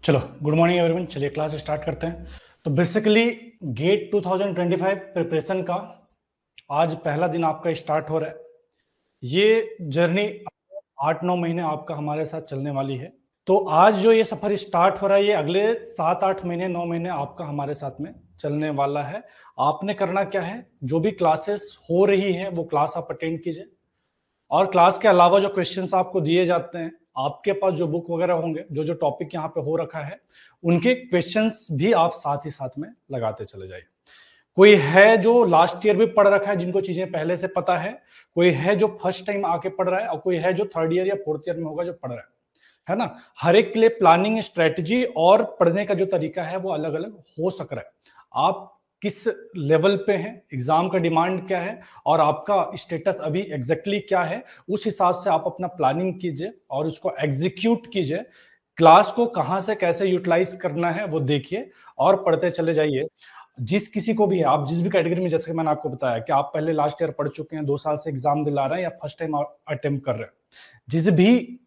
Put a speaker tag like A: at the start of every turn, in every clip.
A: चलो, good morning everyone. चलिए class start करते हैं। तो बेसिकली गेट 2025 प्रिपरेशन का आज पहला दिन आपका स्टार्ट हो रहा है। ये जर्नी 8-9 महीने आपका हमारे साथ चलने वाली है। तो आज जो ये सफर स्टार्ट हो रहा है, ये अगले 7-8 महीने 9 महीने आपका हमारे साथ में चलने वाला है। आपने करना क्या है, जो भी क्लासेस हो रही है वो क्लास आप अटेंड कीजिए, और क्लास के अलावा जो क्वेश्चंस आपको दिए जाते हैं, आपके पास जो बुक वगैरह होंगे, जो जो टॉपिक यहाँ पे हो रखा है, उनके क्वेश्चंस भी आप साथ ही साथ में लगाते चले जाइए। कोई है जो लास्ट ईयर भी पढ़ रखा है, जिनको चीजें पहले से पता है, कोई है जो फर्स्ट टाइम आके पढ़ रहा है, और कोई है जो थर्ड ईयर या फोर्थ ईयर में होगा जो पढ़ रहा है ना। हर एक के लिए प्लानिंग, स्ट्रेटजी और पढ़ने का जो तरीका है वो अलग अलग हो सक रहा है। आप किस लेवल पे हैं, एग्जाम का डिमांड क्या है, और आपका स्टेटस अभी एग्जैक्टली क्या है, उस हिसाब से आप अपना प्लानिंग कीजिए और उसको एग्जीक्यूट कीजिए। क्लास को कहां से कैसे यूटिलाइज करना है वो देखिए और पढ़ते चले जाइए। जिस किसी को भी है, आप जिस भी कैटेगरी में, जैसे मैंने आपको बताया कि आप पहले लास्ट ईयर पढ़ चुके हैं, 2 साल से एग्जाम दिला रहे हैं, या फर्स्ट टाइम अटेम्प्ट कर रहे हैं, जिस भी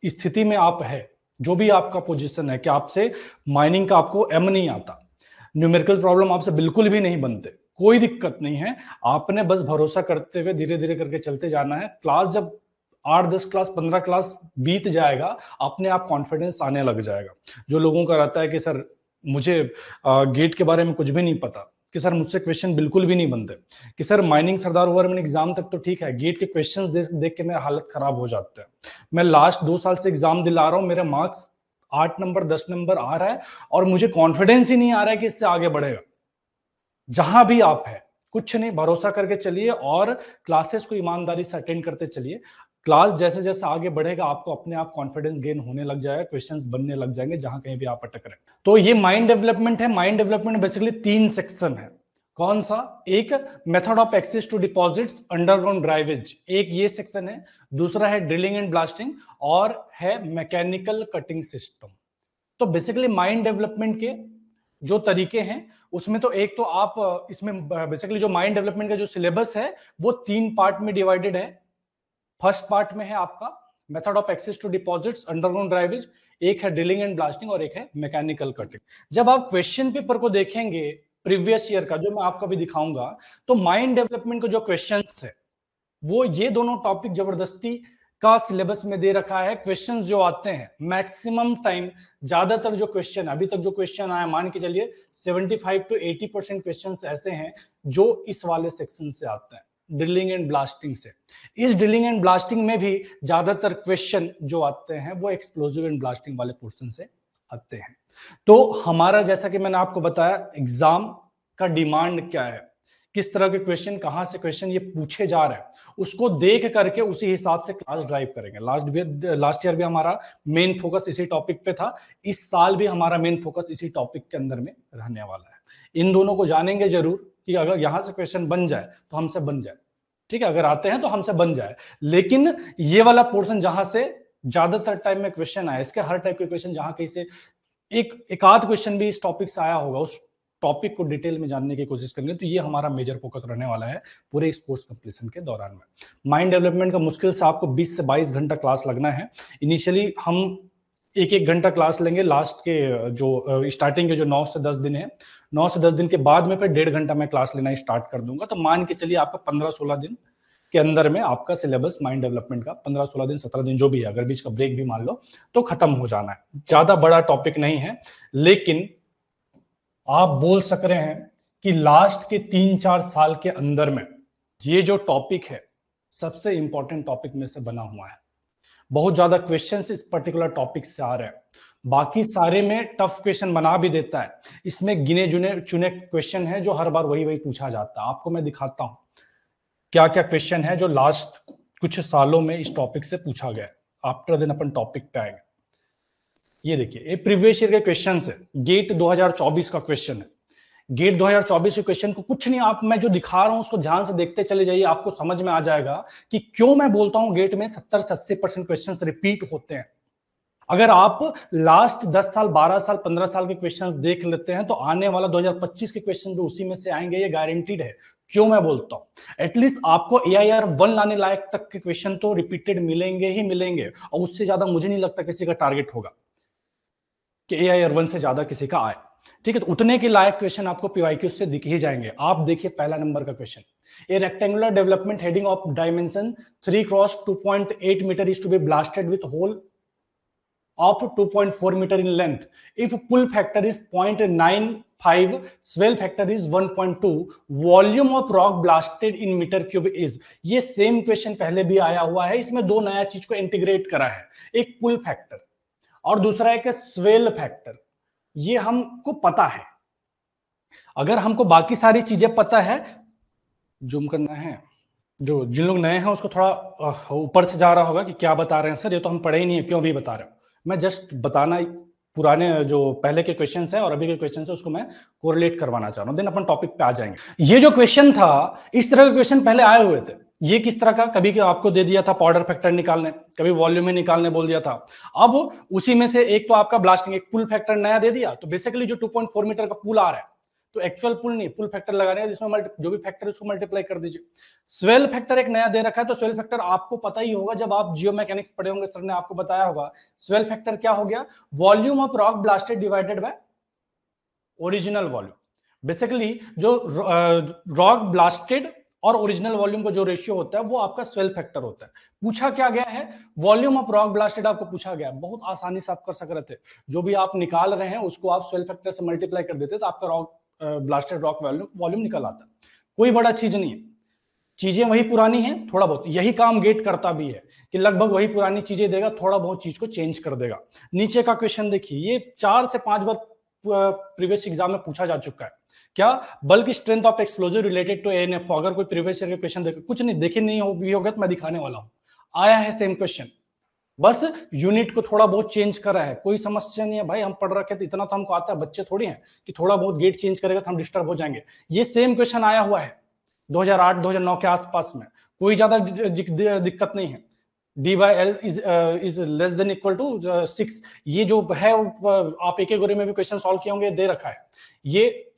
A: स्थिति में आप है, जो भी आपका पोजीशन है कि आपसे माइनिंग का आपको एम नहीं आता, न्यूमेरिकल प्रॉब्लम आपसे बिल्कुल भी नहीं बनते, कोई दिक्कत नहीं है। आपने बस भरोसा करते हुए धीरे धीरे करके चलते जाना है। क्लास जब 8-10 क्लास 15 क्लास बीत जाएगा, अपने आप कॉन्फिडेंस आने लग जाएगा। जो लोगों का रहता है कि सर मुझे गेट के बारे में कुछ भी नहीं पता, कि सर मुझसे क्वेश्चन बिल्कुल भी नहीं बनते, कि सर माइनिंग सरदार ओवरमैन एग्जाम तक तो ठीक है, गेट के क्वेश्चंस देख देख के मेरा हालत खराब हो जाता है। मैं लास्ट 2 साल से एग्जाम दिला रहा हूं, मेरे मार्क्स 8 नंबर 10 नंबर आ रहा है, और मुझे कॉन्फिडेंस ही नहीं आ रहा है कि इससे आगे बढ़ेगा। जहां भी आप है, कुछ नहीं, भरोसा करके चलिए और क्लासेस को ईमानदारी से अटेंड करते चलिए। क्लास जैसे जैसे आगे बढ़ेगा, आपको अपने आप कॉन्फिडेंस गेन होने लग जाएगा, क्वेश्चंस बनने लग जाएंगे जहां कहीं भी आप अटक रहे हैं। तो ये माइंड डेवलपमेंट है। माइंड डेवलपमेंट बेसिकली 3 सेक्शन है। कौन सा? एक method of access to deposits underground drivages, एक ये सेक्शन है। दूसरा है ड्रिलिंग एंड ब्लास्टिंग, और है मैकेनिकल कटिंग सिस्टम। तो बेसिकली माइंड डेवलपमेंट के जो तरीके हैं, उसमें तो एक तो आप इसमें बेसिकली जो माइंड डेवलपमेंट का जो सिलेबस है वो 3 पार्ट में डिवाइडेड है। फर्स्ट पार्ट में है आपका method of access to deposits underground drivages, एक है ड्रिलिंग एंड ब्लास्टिंग, और एक है मैकेनिकल कटिंग। जब आप क्वेश्चन पेपर को देखेंगे प्रीवियस ईयर का, जो मैं आपको अभी दिखाऊंगा, तो माइंड डेवलपमेंट का जो क्वेश्चंस है वो ये दोनों टॉपिक जबरदस्ती का सिलेबस में दे रखा है। क्वेश्चंस जो आते हैं मैक्सिमम टाइम, ज्यादातर जो क्वेश्चन अभी तक जो क्वेश्चन आया, मान के चलिए 75 to 80% क्वेश्चन ऐसे हैं जो इस वाले सेक्शन से आते हैं, ड्रिलिंग एंड ब्लास्टिंग से। इस ड्रिलिंग एंड ब्लास्टिंग में भी ज्यादातर क्वेश्चन जो आते हैं वो एक्सप्लोजिव एंड ब्लास्टिंग वाले पोर्शन से आते हैं। तो हमारा, जैसा कि मैंने आपको बताया, एग्जाम का डिमांड क्या है, किस तरह के क्वेश्चन, कहां से क्वेश्चन ये पूछे जा रहे हैं, उसको देख करके उसी हिसाब से क्लास ड्राइव करेंगे। लास्ट ईयर भी हमारा मेन फोकस इसी टॉपिक पे था, इस साल भी हमारा मेन फोकस इसी टॉपिक के अंदर में रहने वाला है। इन दोनों को जानेंगे जरूर कि अगर यहां से क्वेश्चन बन जाए तो हमसे बन जाए, ठीक है, अगर आते हैं तो हमसे बन जाए। लेकिन ये वाला पोर्शन जहां से ज्यादातर टाइम में क्वेश्चन आए, इसके हर टाइप के क्वेश्चन, जहां कहीं से एक आध क्वेश्चन भी इस टॉपिक से आया होगा, उस टॉपिक को डिटेल में जानने की कोशिश करेंगे। तो ये हमारा मेजर फोकस रहने वाला है पूरे इस कोर्स कंप्लीशन के दौरान में। माइंड डेवलपमेंट का मुश्किल से आपको 20 से 22 घंटा क्लास लगना है। इनिशियली हम 1-1 घंटा क्लास लेंगे, लास्ट के जो स्टार्टिंग के जो 9 से 10 दिन है, 9 से 10 दिन के बाद में फिर 1.5 घंटा मैं क्लास लेना स्टार्ट कर दूंगा। तो मान के चलिए आपका 15-16 दिन के अंदर में आपका सिलेबस माइंड डेवलपमेंट का 15-16 दिन 17 दिन जो भी है, अगर बीच का ब्रेक भी मान लो, तो खत्म हो जाना है। ज्यादा बड़ा टॉपिक नहीं है, लेकिन आप बोल सक रहे हैं कि लास्ट के 3-4 साल के अंदर में ये जो टॉपिक है सबसे इंपॉर्टेंट टॉपिक में से बना हुआ है। बहुत ज्यादा क्वेश्चंस इस पर्टिकुलर टॉपिक से आ रहे हैं, बाकी सारे में टफ क्वेश्चन बना भी देता है, इसमें गिने चुने क्वेश्चन है जो हर बार वही वही पूछा जाता है। आपको मैं दिखाता हूं क्या क्या क्वेश्चन है जो लास्ट कुछ सालों में इस टॉपिक से पूछा गया है। आफ्टर देन अपन टॉपिक पे आएंगे। ये देखिए, ये प्रीवियस ईयर के क्वेश्चन है, गेट 2024 का क्वेश्चन है। गेट 2024 के क्वेश्चन को कुछ नहीं, आप मैं जो दिखा रहा हूं उसको ध्यान से देखते चले जाइए, आपको समझ में आ जाएगा कि क्यों मैं बोलता हूं गेट में 70 से 80% क्वेश्चन रिपीट होते हैं। अगर आप लास्ट 10 साल 12 साल 15 साल के क्वेश्चंस देख लेते हैं तो आने वाला 2025 के क्वेश्चन भी उसी में से आएंगे, ये गारंटीड है। क्यों मैं बोलता हूं, एटलीस्ट आपको AIR 1 लाने लायक तक के क्वेश्चन तो रिपीटेड मिलेंगे ही मिलेंगे, और उससे ज्यादा मुझे नहीं लगता किसी का टारगेट होगा। कि AIR1 से ज्यादा किसी का आए। ठीक है, तो उतने के लायक क्वेश्चन आपको PYQ से दिख ही जाएंगे। आप देखिए पहला नंबर का question, a rectangular development heading of dimension 3 cross 2.8 metre is to be blasted with hole of 2.4 meter in length. If pull factor is 0.95, swell factor is 1.2, volume of rock blasted in meter cube is। ये same question पहले भी आया हुआ है, इसमें दो नया चीज को इंटीग्रेट करा है, एक पुल फैक्टर और दूसरा एक स्वेल फैक्टर। ये हमको पता है। अगर हमको बाकी सारी चीजें पता है, जूम करना है, जो जिन लोग नए हैं उसको थोड़ा ऊपर से जा रहा होगा कि क्या बता रहे हैं सर, ये तो हम पढ़े ही नहीं है, क्यों भी बता रहे हो। मैं जस्ट बताना, पुराने जो पहले के क्वेश्चंस है और अभी के क्वेश्चंस है उसको मैं कोरिलेट करवाना चाह रहा हूं, देन अपन टॉपिक पे आ जाएंगे। ये जो क्वेश्चन था, इस तरह के क्वेश्चन पहले आए हुए थे। ये किस तरह का, कभी आपको दे दिया था पाउडर फैक्टर निकालने, कभी वॉल्यूम में निकालने बोल दिया था। अब उसी में से एक तो आपका ब्लास्टिंग, एक पुल फैक्टर नया दे दिया, तो बेसिकली जो 2.4 मीटर का पुल आ रहा है, तो एक्चुअल पुल नहीं, पुल फैक्टर लगाने का, जिसमें जो भी फैक्टर है उसको मल्टीप्लाई कर दीजिए। स्वेल फैक्टर एक नया दे रखा है, तो स्वेल फैक्टर आपको पता ही होगा, जब आप जियो मैकेनिक्स पढ़े होंगे सर ने आपको बताया होगा। स्वेल फैक्टर क्या हो गया, volume of rock blasted divided by original volume. Basically जो रॉक ब्लास्टेड और ओरिजिनल वॉल्यूम का जो रेशियो होता है वो आपका स्वेल फैक्टर होता है। पूछा क्या गया है, वॉल्यूम ऑफ रॉक ब्लास्टेड आपको पूछा गया, बहुत आसानी से आप कर सक रहे थे। जो भी आप निकाल रहे हैं उसको आप स्वेल फैक्टर से मल्टीप्लाई कर देते तो आपका रॉक ब्लास्टेड रॉक वॉल्यूम निकल आता। कोई बड़ा चीज नहीं है, चीजें वही पुरानी हैं, थोड़ा बहुत यही काम गेट करता भी है कि लगभग वही पुरानी चीजें देगा, थोड़ा बहुत चीज को चेंज कर देगा। नीचे का क्वेश्चन देखिए, ये 4 से 5 बार प्रीवियस एग्जाम में पूछा जा चुका है। क्या, bulk strength of explosive related to ANF। अगर कोई प्रीवियस ईयर के क्वेश्चन देखे, कुछ नहीं देखे नहीं होगा तो मैं दिखाने वाला हूं, आया है सेम क्वेश्चन, बस यूनिट को थोड़ा बहुत चेंज करा है। कोई समस्या नहीं है भाई, हम पढ़ रखे थे, इतना तो हमको आता है, बच्चे थोड़ी हैं कि थोड़ा बहुत गेट चेंज करेगा तो हम डिस्टर्ब हो जाएंगे। ये सेम क्वेश्चन आया हुआ है 2008-2009 के आसपास में, कोई ज्यादा दिक्कत नहीं है। D by L is less than equal to 6। ये जो है आप एक गोरे में भी क्वेश्चन सॉल्व किए होंगे, दे रखा है। ये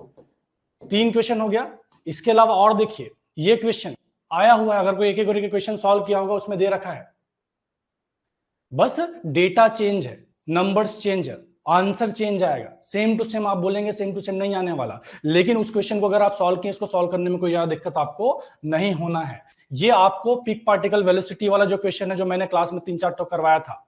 A: 3 क्वेश्चन हो गया। इसके अलावा और देखिए, ये क्वेश्चन आया हुआ है, अगर कोई एक गोरे के क्वेश्चन सॉल्व किया होगा उसमें दे रखा है, बस डेटा चेंज है, नंबर्स चेंज है, आंसर चेंज आएगा। सेम टू सेम आप बोलेंगे, सेम टू सेम नहीं आने वाला, लेकिन उस क्वेश्चन को अगर आप सॉल्व किए, इसको सॉल्व करने में कोई ज्यादा दिक्कत आपको नहीं होना है। ये आपको पीक पार्टिकल वेलोसिटी वाला जो क्वेश्चन है, जो मैंने क्लास में 3-4 तो करवाया था,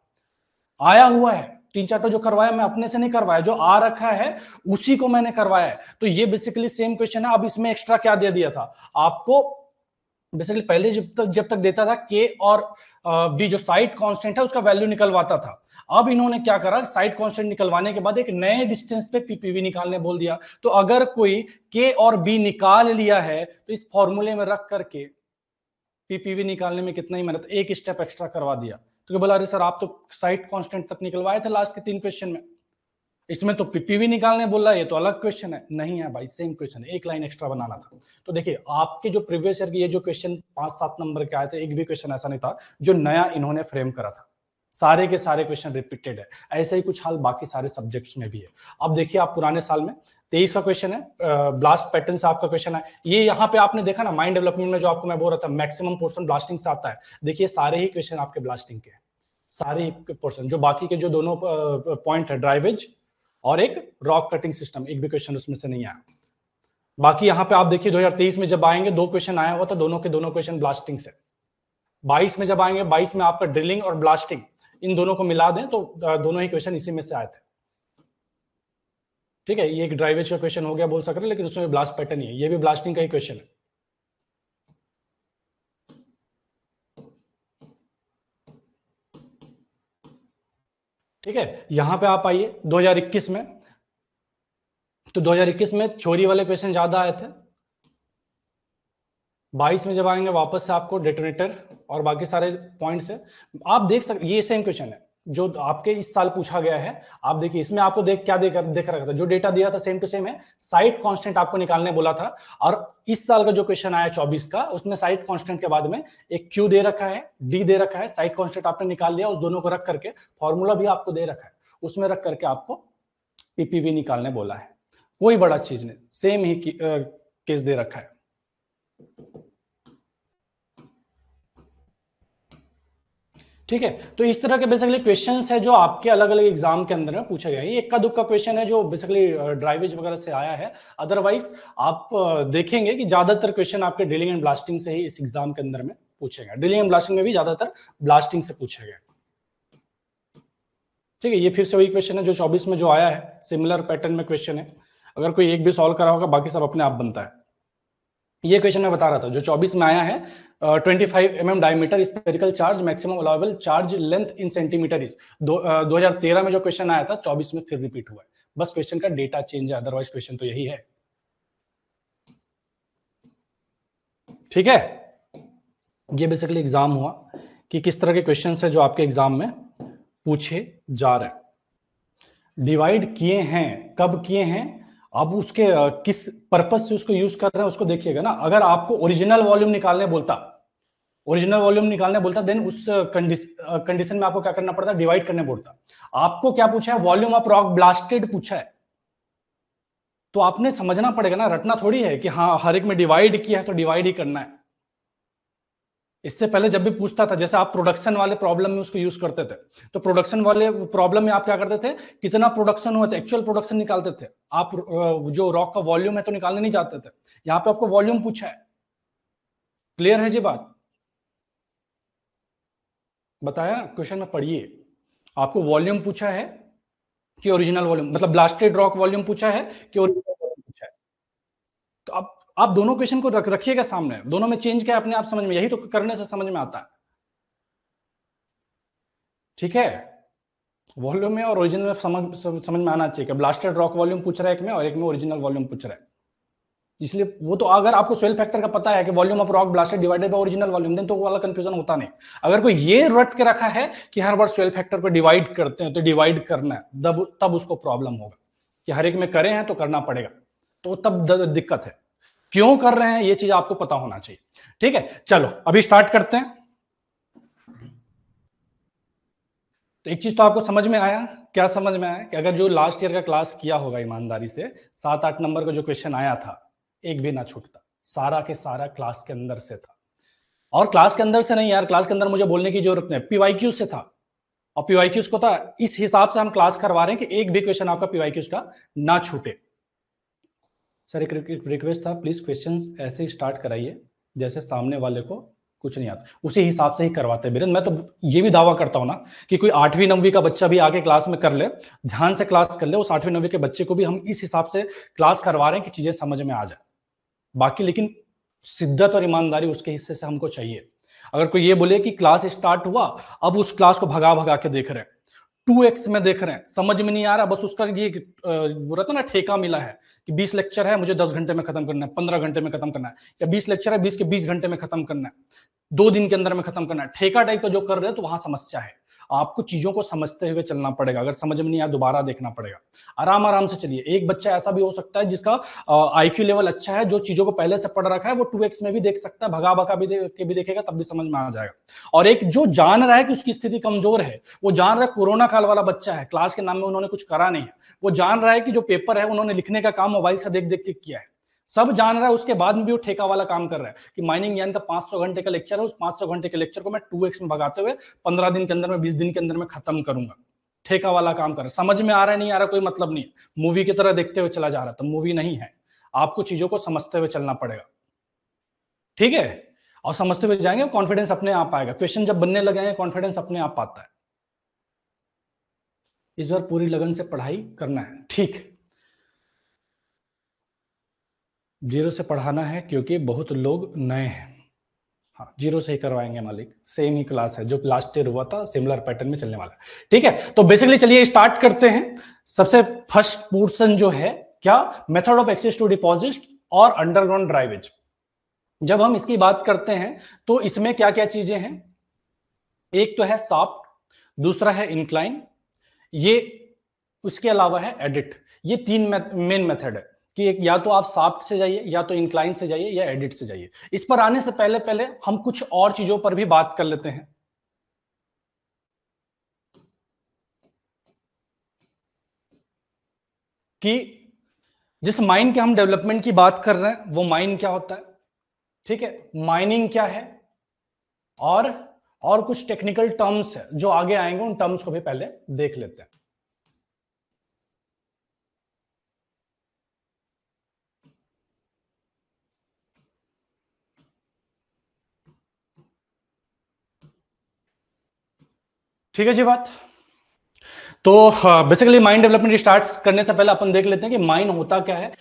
A: आया हुआ है 3-4 तो जो करवाया, मैं अपने से नहीं करवाया, जो आ रखा है उसी को मैंने करवाया है। तो ये बेसिकली सेम क्वेश्चन है। अब इसमें एक्स्ट्रा क्या दे दिया था आपको, बेसिकली पहले जब तक देता था के और बी, जो साइड कांस्टेंट है उसका वैल्यू निकलवाता था। अब इन्होंने क्या करा, साइड कांस्टेंट निकलवाने के बाद एक नए डिस्टेंस पे पीपीवी निकालने बोल दिया। तो अगर कोई के और बी निकाल लिया है तो इस फॉर्मूले में रख करके पीपीवी निकालने में कितना ही मेहनत, एक स्टेप एक्स्ट्रा करवा दिया। तो बोला अरे सर आप तो साइड कांस्टेंट तक निकलवाए थे लास्ट के 3 क्वेश्चन में, इसमें तो पीपीवी निकालने बोल रहा है, ये तो अलग क्वेश्चन है। नहीं है भाई, सेम क्वेश्चन है, एक लाइन एक्स्ट्रा बनाना था। तो देखिए आपके जो प्रीवियस ईयर के ये जो क्वेश्चन 5-7 नंबर के आए थे, एक भी क्वेश्चन ऐसा नहीं था जो नया इन्होंने फ्रेम करा था, सारे के सारे क्वेश्चन रिपीटेड है। ऐसे ही कुछ हाल बाकी सारे सब्जेक्ट्स में भी है। अब देखिए आप पुराने साल में 23 का क्वेश्चन है, ब्लास्ट पैटर्न से आपका क्वेश्चन है। ये यहाँ पे आपने देखा ना, माइंड डेवलपमेंट में जो आपको मैं बोल रहा था मैक्सिमम पोर्शन ब्लास्टिंग से आता है, देखिए सारे ही क्वेश्चन आपके ब्लास्टिंग के, सारे ही पोर्शन। जो बाकी के जो दोनों पॉइंट है, ड्राइवेज और एक रॉक कटिंग सिस्टम, एक भी क्वेश्चन उसमें से नहीं आया। बाकी यहाँ पे आप देखिए 2023 में जब आएंगे 2 क्वेश्चन आया हुआ था, दोनों के दोनों क्वेश्चन ब्लास्टिंग से। 22 में जब आएंगे, 22 में आपका ड्रिलिंग और ब्लास्टिंग, इन दोनों को मिला दें तो दोनों ही क्वेश्चन इसी में से आए थे। ठीक है, ये एक ड्राइवेज का क्वेश्चन हो गया बोल सकते हैं, लेकिन उसमें ब्लास्ट पैटर्न ही है, ये भी ब्लास्टिंग का ही क्वेश्चन है। ठीक है, यहां पे आप आइए 2021 में, तो 2021 में थ्योरी वाले क्वेश्चन ज्यादा आए थे। 22 में जब आएंगे वापस से आपको डेटोनेटर और बाकी सारे पॉइंट्स है, आप देख सकते, ये सेम क्वेश्चन है जो आपके इस साल पूछा गया है। आप देखिए इसमें आपको देख रखा था, जो डेटा दिया था सेम टू सेम है, साइड कांस्टेंट आपको निकालने बोला था। और इस साल का जो क्वेश्चन आया 24 का, उसमें साइड कांस्टेंट के बाद में एक क्यू दे रखा है, डी दे रखा है, साइड कांस्टेंट आपने निकाल लिया, उस दोनों को रख करके फॉर्मूला भी आपको दे रखा है, उसमें रख करके आपको पीपीवी निकालने बोला है। कोई बड़ा चीज नहीं, सेम ही केस दे रखा है। ठीक है, तो इस तरह के बेसिकली क्वेश्चंस है जो आपके अलग अलग एग्जाम के अंदर में पूछे गए। ये इक्का दुक्का क्वेश्चन है जो बेसिकली ड्राइवेज वगैरह से आया है। अदरवाइज आप देखेंगे कि ज्यादातर क्वेश्चन आपके ड्रिलिंग एंड ब्लास्टिंग से ही इस एग्जाम के अंदर में पूछे गए। ड्रिलिंग एंड ब्लास्टिंग में भी ज्यादातर ब्लास्टिंग से पूछे गए। ठीक है, ये फिर से वही क्वेश्चन है जो 24 में जो आया है, सिमिलर पैटर्न में क्वेश्चन है। अगर कोई एक भी सॉल्व करा होगा, बाकी सब अपने आप बनता है। ये क्वेश्चन मैं बता रहा था जो 24 में आया है, 25 mm diameter spherical charge, maximum allowable charge length in centimetre is. 2013 में जो क्वेश्चन आया था 24 में फिर रिपीट हुआ है। बस क्वेश्चन का डेटा चेंज है, अदरवाइज क्वेश्चन तो यही है। ठीक है, ये बेसिकली एग्जाम हुआ कि किस तरह के क्वेश्चन है जो आपके एग्जाम में पूछे जा रहे हैं। डिवाइड किए हैं, कब किए हैं, आप उसके किस पर्पज से उसको यूज कर रहे हैं उसको देखिएगा ना। अगर आपको ओरिजिनल वॉल्यूम निकालने बोलता देन उस कंडीशन में आपको क्या करना पड़ता, डिवाइड करने बोलता। आपको क्या पूछा है, वॉल्यूम ऑफ रॉक ब्लास्टेड पूछा है, तो आपने समझना पड़ेगा ना, रटना थोड़ी है कि हाँ हर एक में डिवाइड किया है तो डिवाइड ही करना है। इससे पहले जब भी पूछता था, जैसे आप प्रोडक्शन वाले प्रॉब्लम में उसको यूज करते थे, तो प्रोडक्शन वाले प्रॉब्लम में आप क्या करते थे, कितना प्रोडक्शन हुआ था, एक्चुअल प्रोडक्शन निकालते थे आप। जो रॉक का वॉल्यूम है तो निकालने नहीं जाते थे। यहां पे आपको वॉल्यूम पूछा है। क्लियर है जी बात? बताया क्वेश्चन में, पढ़िए। आपको वॉल्यूम पूछा है कि ओरिजिनल वॉल्यूम, मतलब ब्लास्टेड रॉक वॉल्यूम पूछा है कि ओरिजिनल वॉल्यूम पूछा है। तो आप दोनों क्वेश्चन को रखिएगा सामने, दोनों में चेंज क्या है अपने आप समझ में, यही तो करने से समझ में आता है। ठीक है, वॉल्यूम में और ओरिजिनल में समझ में आना चाहिए कि ब्लास्टेड रॉक वॉल्यूम पूछ रहा है एक में, और एक में ओरिजिनल वॉल्यूम पूछ रहा है। इसलिए वो तो अगर आपको स्वेल फैक्टर का पता है कि volume of rock blasted divided by original volume, then तो वो वाला कंफ्यूजन होता नहीं। अगर कोई ये रट के रखा है कि हर बार स्वेल फैक्टर को डिवाइड करते हैं तो डिवाइड करना है, तब उसको प्रॉब्लम होगा कि हर एक में करें हैं तो करना पड़ेगा, तो तब दिक्कत है। क्यों कर रहे हैं ये चीज आपको पता होना चाहिए। ठीक है, चलो अभी स्टार्ट करते हैं। तो एक चीज तो आपको समझ में आया, क्या समझ में आया कि अगर जो लास्ट ईयर का क्लास किया होगा ईमानदारी से, 7-8 नंबर का जो क्वेश्चन आया था एक भी ना छूटता, सारा के सारा क्लास के अंदर से था। और क्लास के अंदर से नहीं यार, क्लास के अंदर मुझे बोलने की जरूरत नहीं, पीवाईक्यू से था। और पीवाईक्यूज को था, इस हिसाब से हम क्लास करवा रहे हैं कि एक भी क्वेश्चन आपका पीवाईक्यूज का ना छूटे। सर एक रिक्वेस्ट था, प्लीज क्वेश्चंस ऐसे ही स्टार्ट कराइए जैसे सामने वाले को कुछ नहीं आता, उसी हिसाब से ही करवाते हैं। मैं तो ये भी दावा करता हूं ना कि कोई 8वीं 9वीं का बच्चा भी आके क्लास में कर ले, ध्यान से क्लास कर ले, उस 8वीं 9वीं के बच्चे को भी हम इस हिसाब से क्लास करवा रहे हैं कि चीजें समझ में आ जाए। बाकी लेकिन शिद्दत और ईमानदारी उसके हिस्से से हमको चाहिए। अगर कोई ये बोले कि क्लास स्टार्ट हुआ, अब उस क्लास को भगा भगा के देख रहे हैं, 2x में देख रहे हैं, समझ में नहीं आ रहा, बस उसका ये रहता ना ठेका मिला है कि 20 लेक्चर है, मुझे 10 घंटे में खत्म करना है, 15 घंटे में खत्म करना है, या 20 लेक्चर है, 20 के 20 घंटे में खत्म करना है, 2 दिन के अंदर में खत्म करना है, ठेका टाइप का जो कर रहे हैं, तो वहां समस्या है। आपको चीजों को समझते हुए चलना पड़ेगा, अगर समझ में नहीं आया दोबारा देखना पड़ेगा। आराम आराम से चलिए। एक बच्चा ऐसा भी हो सकता है जिसका आईक्यू लेवल अच्छा है, जो चीजों को पहले से पढ़ रखा है, वो 2x में भी देख सकता है, भगा भगा भी देखेगा, तब भी समझ में आ जाएगा। और एक जो जान रहा है कि उसकी स्थिति कमजोर है, वो जान रहा है कोरोना काल वाला बच्चा है, क्लास के नाम में उन्होंने कुछ करा नहीं है, वो जान रहा है कि जो पेपर है उन्होंने लिखने का काम मोबाइल से देख देख के किया है, सब जान रहा है, उसके बाद में भी वो ठेका वाला काम कर रहा है कि माइनिंग ज्ञान का 500 घंटे का लेक्चर है, उस 500 घंटे के लेक्चर को मैं 2x में भगाते हुए 15 दिन के अंदर में, 20 दिन के अंदर में खत्म करूंगा। ठेका वाला काम कर रहा है, समझ में आ रहा है नहीं आ रहा कोई मतलब नहीं, मूवी की तरह देखते हुए चला जा रहा था, मूवी नहीं है। आपको चीजों को समझते हुए चलना पड़ेगा। ठीक है, और समझते हुए जाएंगे, कॉन्फिडेंस अपने आप आएगा। क्वेश्चन जब बनने लगेंगे, कॉन्फिडेंस अपने आप आता है। इस बार पूरी लगन से पढ़ाई करना है। ठीक, जीरो से पढ़ाना है क्योंकि बहुत लोग नए हैं। हाँ, जीरो से ही करवाएंगे मालिक, सेम ही क्लास है जो लास्ट ईयर हुआ था, सिमिलर पैटर्न में चलने वाला है। ठीक है, तो बेसिकली चलिए स्टार्ट करते हैं। सबसे फर्स्ट पोर्शन जो है क्या, method of access to deposit और अंडरग्राउंड ड्राइवेज। जब हम इसकी बात करते हैं तो इसमें क्या क्या चीजें हैं, एक तो है शाफ्ट, दूसरा है इंक्लाइन, ये उसके अलावा है एडिट। ये 3 मेन मेथड है कि एक, या तो आप शाफ्ट से जाइए, या तो इंक्लाइन से जाइए, या एडिट से जाइए। इस पर आने से पहले पहले हम कुछ और चीजों पर भी बात कर लेते हैं कि जिस माइन के हम डेवलपमेंट की बात कर रहे हैं वो माइन क्या होता है। ठीक है, माइनिंग क्या है, और और कुछ टेक्निकल टर्म्स है जो आगे आएंगे, उन टर्म्स को भी पहले देख लेते हैं। ठीक है जी बात। तो बेसिकली माइंड डेवलपमेंट स्टार्ट करने से पहले अपन देख लेते हैं कि माइंड होता क्या है।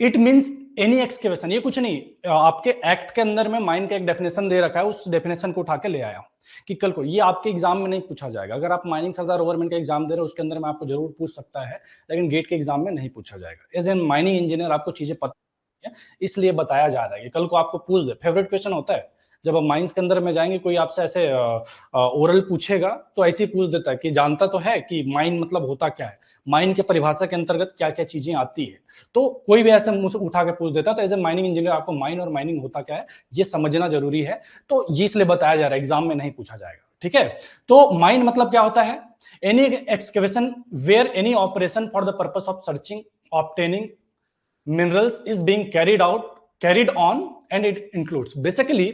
A: It means any excavation. ये कुछ नहीं, आपके एक्ट के अंदर में माइंड का एक डेफिनेशन दे रखा है, उस डेफिनेशन को उठा के ले आया कि कल को ये आपके एग्जाम में नहीं पूछा जाएगा। अगर आप माइनिंग सरदार गवर्नमेंट का एग्जाम दे रहे हो उसके अंदर में आपको जरूर पूछ सकता है, लेकिन गेट के एग्जाम में नहीं पूछा जाएगा। एज एन माइनिंग इंजीनियर आपको चीजें पता है, इसलिए बताया जा रहा है कि कल को आपको पूछ दे। फेवरेट क्वेश्चन होता है जब आप माइंस के अंदर में जाएंगे, कोई आपसे ऐसे ओरल पूछेगा तो ऐसे ही पूछ देता है कि जानता तो है कि माइन मतलब होता क्या है, माइन के परिभाषा के अंतर्गत क्या क्या चीजें आती है। तो कोई भी ऐसे मुंह से उठा के पूछ देता है। तो एज ए माइनिंग इंजीनियर आपको माइन और माइनिंग होता क्या है ये समझना जरूरी है। तो ये इसलिए बताया जा रहा है, एग्जाम में नहीं पूछा जाएगा। ठीक है, तो माइन मतलब क्या होता है? Any excavation where any operation for the purpose of searching, obtaining minerals is being carried on and it includes. Basically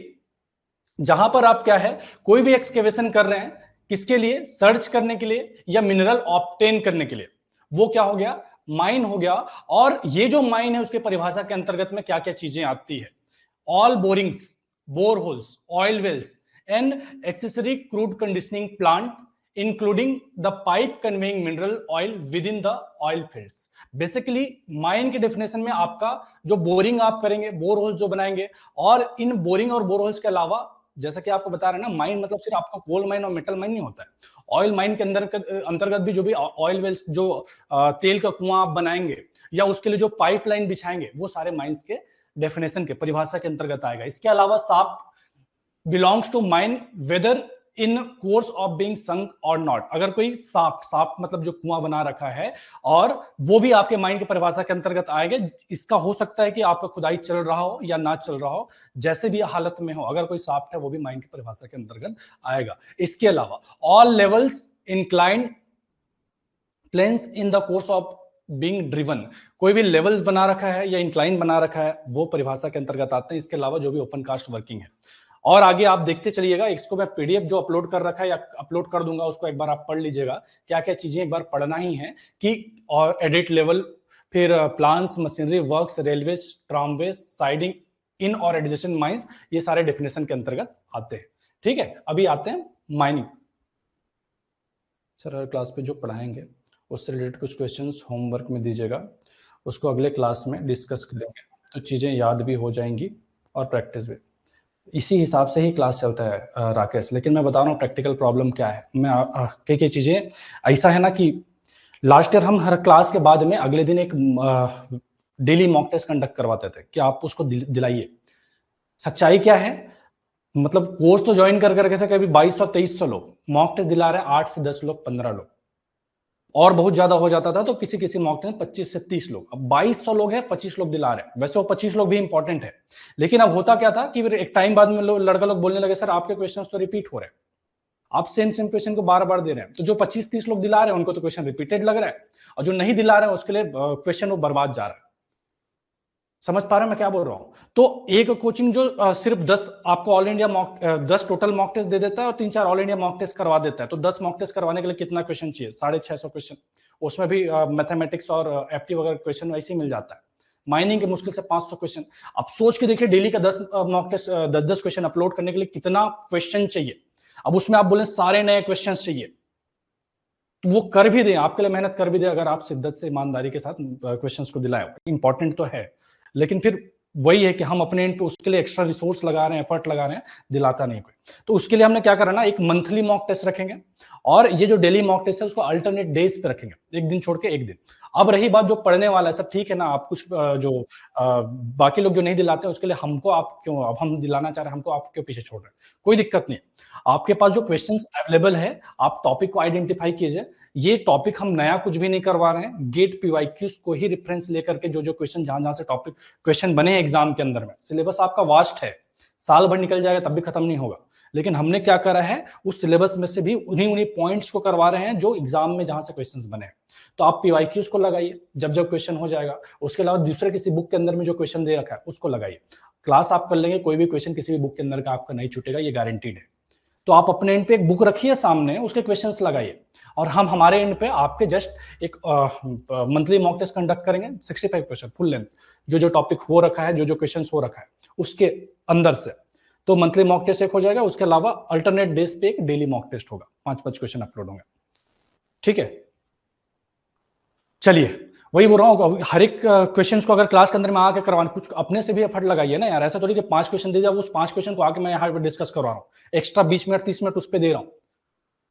A: जहां पर आप क्या है, कोई भी एक्सकेवेशन कर रहे हैं, किसके लिए? सर्च करने के लिए या मिनरल ऑब्टेन करने के लिए, वो क्या हो गया? माइन हो गया। और ये जो माइन है उसके परिभाषा के अंतर्गत में क्या क्या चीजें आती है? All borings, boreholes, oil wells and accessory crude conditioning plant including the pipe conveying mineral oil within the oil fields. Basically mine के डेफिनेशन में आपका जो बोरिंग आप करेंगे, बोरहोल्स जो बनाएंगे, और इन बोरिंग और बोरहोल्स के अलावा जैसा कि आपको बता रहे हैं ना, माइन मतलब सिर्फ आपका कोल माइन और मेटल माइन नहीं होता है। ऑयल माइन के अंदर अंतर्गत भी जो भी ऑयल वेल्स, जो तेल का कुआं आप बनाएंगे या उसके लिए जो पाइपलाइन बिछाएंगे, वो सारे माइंस के डेफिनेशन के परिभाषा के अंतर्गत आएगा। इसके अलावा shaft belongs to mine whether in course of being sunk और नॉट। अगर कोई साफ्ट मतलब जो कुआं बना रखा है, और वो भी आपके माइंड की परिभाषा के अंतर्गत आएगा। इसका हो सकता है कि आपका खुदाई चल रहा हो या ना चल रहा हो, जैसे भी हालत में हो, अगर कोई साफ्ट है वो भी माइंड की परिभाषा के अंतर्गत आएगा। इसके अलावा all levels inclined planes in the course of being driven. कोई भी लेवल्स बना रखा है या इंक्लाइन बना रखा है, वो परिभाषा के अंतर्गत आते हैं। इसके अलावा जो भी ओपन कास्ट वर्किंग है, और आगे आप देखते चलिएगा। इसको मैं पीडीएफ जो अपलोड कर रखा है या अपलोड कर दूंगा, उसको एक बार आप पढ़ लीजिएगा। क्या क्या चीजें एक बार पढ़ना ही है कि, और एडिट लेवल, फिर plans, machinery works, railways, tramways, siding in और एडजेसेंट माइंस, ये सारे डेफिनेशन के अंतर्गत आते हैं। ठीक है, अभी आते हैं माइनिंग। सर हर क्लास पे जो पढ़ाएंगे उससे रिलेटेड कुछ क्वेश्चंस होमवर्क में दीजिएगा, उसको अगले क्लास में डिस्कस करेंगे, तो चीजें याद भी हो जाएंगी और प्रैक्टिस भी। इसी हिसाब से ही क्लास चलता है राकेश। लेकिन मैं बता रहा हूँ प्रैक्टिकल प्रॉब्लम क्या है। मैं कई चीजें ऐसा है ना कि लास्ट ईयर हम हर क्लास के बाद में अगले दिन एक डेली मॉक टेस्ट कंडक्ट करवाते थे कि आप उसको दिलाइए। सच्चाई क्या है? मतलब कोर्स तो ज्वाइन कर करके थे कभी 2200-2300 लोग, मॉक टेस्ट दिला रहे हैं 8 से 10 लोग, 15 लोग, और बहुत ज्यादा हो जाता था तो किसी किसी मॉक टेस्ट 25 से 30 लोग। अब 2200 लोग हैं, 25 लोग दिला रहे हैं। वैसे वो 25 लोग भी इंपॉर्टेंट है, लेकिन अब होता क्या था कि फिर एक टाइम बाद में लड़का लोग बोलने लगे, सर आपके क्वेश्चंस तो रिपीट हो रहे हैं, आप सेम सेम क्वेश्चन को बार बार दे रहे हैं। तो जो 25-30 लोग दिला रहे हैं उनको तो क्वेश्चन रिपीटेड लग रहा है, और जो नहीं दिला रहे हैं उसके लिए क्वेश्चन वो बर्बाद जा रहा है। समझ पा रहे हैं मैं क्या बोल रहा हूं? तो एक कोचिंग जो सिर्फ 10 आपको all India mock 10 total mock test दे देता है और 3-4 ऑल इंडिया मॉक टेस्ट करवा देता है, तो 10 मॉक टेस्ट करवाने के लिए कितना क्वेश्चन चाहिए? 650 क्वेश्चन। उसमें भी मैथमेटिक्स और एप्टी वगैरह क्वेश्चन वैसे ही मिल जाता है। माइनिंग के मुश्किल से 500 क्वेश्चन। अब सोच के देखिए, डेली का 10 मॉक टेस्ट 10-10 क्वेश्चन अपलोड करने के लिए कितना क्वेश्चन चाहिए। अब उसमें आप बोले सारे नए क्वेश्चन चाहिए, तो वो कर भी दें, आपके लिए मेहनत कर भी दें अगर आप शिद्दत से ईमानदारी के साथ क्वेश्चंस को दिलाएं। इंपॉर्टेंट तो है, लेकिन फिर वही है कि हम अपने एंड पे उसके लिए एक्स्ट्रा रिसोर्स लगा रहे हैं, एफर्ट लगा रहे हैं, दिलाता नहीं कोई। तो उसके लिए हमने क्या करना, एक मंथली मॉक टेस्ट रखेंगे, और ये जो डेली मॉक टेस्ट है उसको अल्टरनेट डेज पे रखेंगे, एक दिन छोड़ के एक दिन। अब रही बात जो पढ़ने वाला है, सब ठीक है ना, आप कुछ जो बाकी लोग जो नहीं दिलाते हैं उसके लिए हमको आप क्यों, अब हम दिलाना चाह रहे हैं, हमको आप क्यों पीछे छोड़ रहे हैं? कोई दिक्कत नहीं। आपके पास जो क्वेश्चंस अवेलेबल है, आप टॉपिक को आइडेंटिफाई कीजिए। ये टॉपिक हम नया कुछ भी नहीं करवा रहे हैं, गेट पीवाईक्यूज को ही रेफरेंस लेकर के जो जो क्वेश्चन जहां जहां से टॉपिक क्वेश्चन बने एग्जाम के अंदर में, सिलेबस आपका वास्ट है, साल भर निकल जाएगा तब भी खत्म नहीं होगा। लेकिन हमने क्या करा है, उस सिलेबस में से भी उन्हीं उन्हीं पॉइंट्स को करवा रहे हैं जो एग्जाम में जहां से क्वेश्चंस बने हैं। तो आप पीवाईक्यूज को लगाइए जब जब क्वेश्चन हो जाएगा। उसके अलावा दूसरे किसी बुक के अंदर में जो क्वेश्चन दे रखा है उसको लगाइए। क्लास आप कर लेंगे, कोई भी क्वेश्चन किसी भी बुक के अंदर का आपका नहीं छूटेगा, ये गारंटीड है। तो आप अपने एंड पे एक बुक रखिए सामने, उसके क्वेश्चंस लगाइए, और हम हमारे एंड पे आपके जस्ट एक मंथली मॉक टेस्ट कंडक्ट करेंगे, 65 क्वेश्चन फुल लेंथ, जो जो टॉपिक हो रखा है, जो जो क्वेश्चंस हो रखा है उसके अंदर से। तो मंथली मॉक टेस्ट एक हो जाएगा, उसके अलावा अल्टरनेट डेज पे एक डेली मॉक टेस्ट होगा, 5-5 क्वेश्चन अपलोड होंगे, ठीक है। चलिए, वही बोल रहा हूँ, हर एक क्वेश्चन को अगर क्लास के अंदर में आके करवाना, कुछ अपने से भी एफर्ट लगाइए ना यार, ऐसा थोड़ी कि 5 क्वेश्चन दे दिया, उस 5 क्वेश्चन को आके मैं यहाँ पे डिस्कस करवा रहा हूँ, एक्स्ट्रा 20 मिनट 30 मिनट उस पर दे रहा हूँ।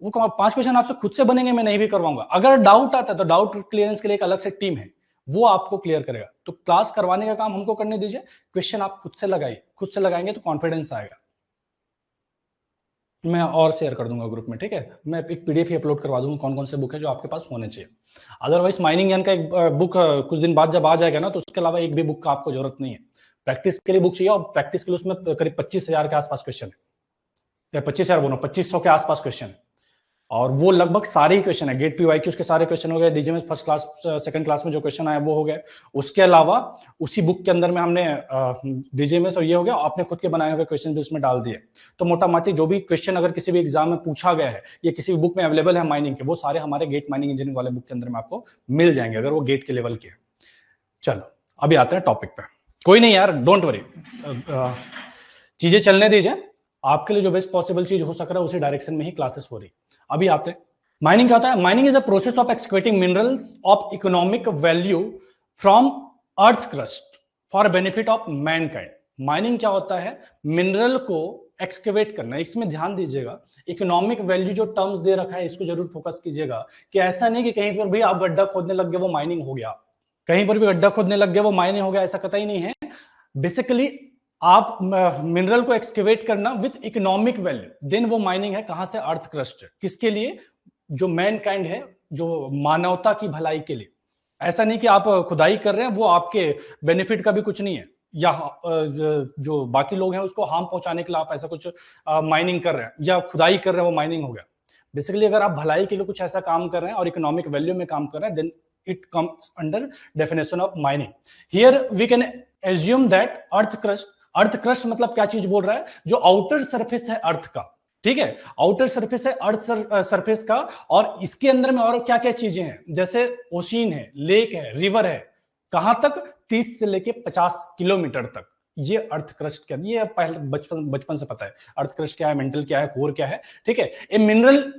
A: वो 5 क्वेश्चन आपसे खुद से बनेंगे, मैं नहीं भी करवाऊंगा। अगर डाउट आता है तो डाउट क्लियरेंस के लिए एक अलग से टीम है, वो आपको क्लियर करेगा। तो क्लास करवाने का काम हमको करने दीजिए, क्वेश्चन आप खुद से लगाइए, खुद से लगाएंगे तो कॉन्फिडेंस आएगा। मैं और शेयर कर दूंगा ग्रुप में, ठीक है। मैं एक पीडीएफ ही अपलोड करवा दूंगा कौन कौन से बुक है जो आपके पास होने चाहिए। अदरवाइज माइनिंग ज्ञान का एक बुक कुछ दिन बाद जब आ जाएगा ना, तो उसके अलावा एक भी बुक का आपको जरूरत नहीं है। प्रैक्टिस के लिए बुक चाहिए, और प्रैक्टिस के लिए उसमें करीब 25,000 के आसपास क्वेश्चन है, या 25,000 बोलो, 2500 के आसपास क्वेश्चन है, और वो लगभग सारे ही क्वेश्चन है। गेट पीवाईक्यूज के सारे क्वेश्चन हो गए, DGMS first class second class में जो क्वेश्चन आए वो हो गए। उसके अलावा उसी बुक के अंदर में हमने डीजीएमएस और ये हो गया, अपने खुद के बनाए हुए क्वेश्चन भी उसमें डाल दिए। तो मोटा मोटी जो भी क्वेश्चन अगर किसी भी एग्जाम में पूछा गया है, ये किसी भी बुक में अवेलेबल है माइनिंग के, वो सारे हमारे गेट माइनिंग इंजीनियरिंग वाले बुक के अंदर में आपको मिल जाएंगे, अगर वो गेट के लेवल के। चलो अभी आते हैं टॉपिक पे। कोई नहीं यार, डोंट वरी, चीजें चलने दीजिए, आपके लिए जो बेस्ट पॉसिबल चीज हो सक रहा है उसी डायरेक्शन में ही क्लासेस हो रही। अभी आते हैं, माइनिंग क्या होता है। Mining is a process of excavating minerals of economic value from earth crust for benefit of Mankind. Mining क्या होता है, मिनरल को एक्सकवेट करना। इसमें ध्यान दीजिएगा, इकोनॉमिक वैल्यू जो टर्म्स दे रखा है इसको जरूर फोकस कीजिएगा, कि ऐसा नहीं कि कहीं पर भी आप गड्ढा खोदने लग गए वो माइनिंग हो गया, कहीं पर भी गड्ढा खोदने लग गया वो माइनिंग हो गया, ऐसा कतई नहीं है। बेसिकली आप मिनरल को एक्सकेवेट करना विथ इकोनॉमिक वैल्यू, देन वो माइनिंग है। कहां से, अर्थ क्रस्ट। किसके लिए, जो मैनकाइंड है, जो मानवता की भलाई के लिए। ऐसा नहीं कि आप खुदाई कर रहे हैं, वो आपके बेनिफिट का भी कुछ नहीं है, या जो बाकी लोग हैं उसको हार्म पहुंचाने के लिए आप ऐसा कुछ माइनिंग कर रहे हैं या खुदाई कर रहे हैं, वो माइनिंग हो गया। बेसिकली अगर आप भलाई के लिए कुछ ऐसा काम कर रहे हैं और इकोनॉमिक वैल्यू में काम कर रहे हैं, then it comes under definition of mining. Here we can assume that earth crust, earth crust मतलब क्या चीज बोल रहा है, जो आउटर सरफेस है अर्थ का, ठीक है, आउटर सरफेस है अर्थ सरफेस का, और इसके अंदर में और क्या क्या चीजें हैं, जैसे ओशियन है, लेक है, रिवर है, कहां तक, 30 से लेके 50 किलोमीटर तक। ये अर्थ क्रस्ट क्या, ये पहले बचपन से पता है अर्थ क्रस्ट क्या है, मेंटल क्या है, कोर क्या है, ठीक है। ए मिनरल,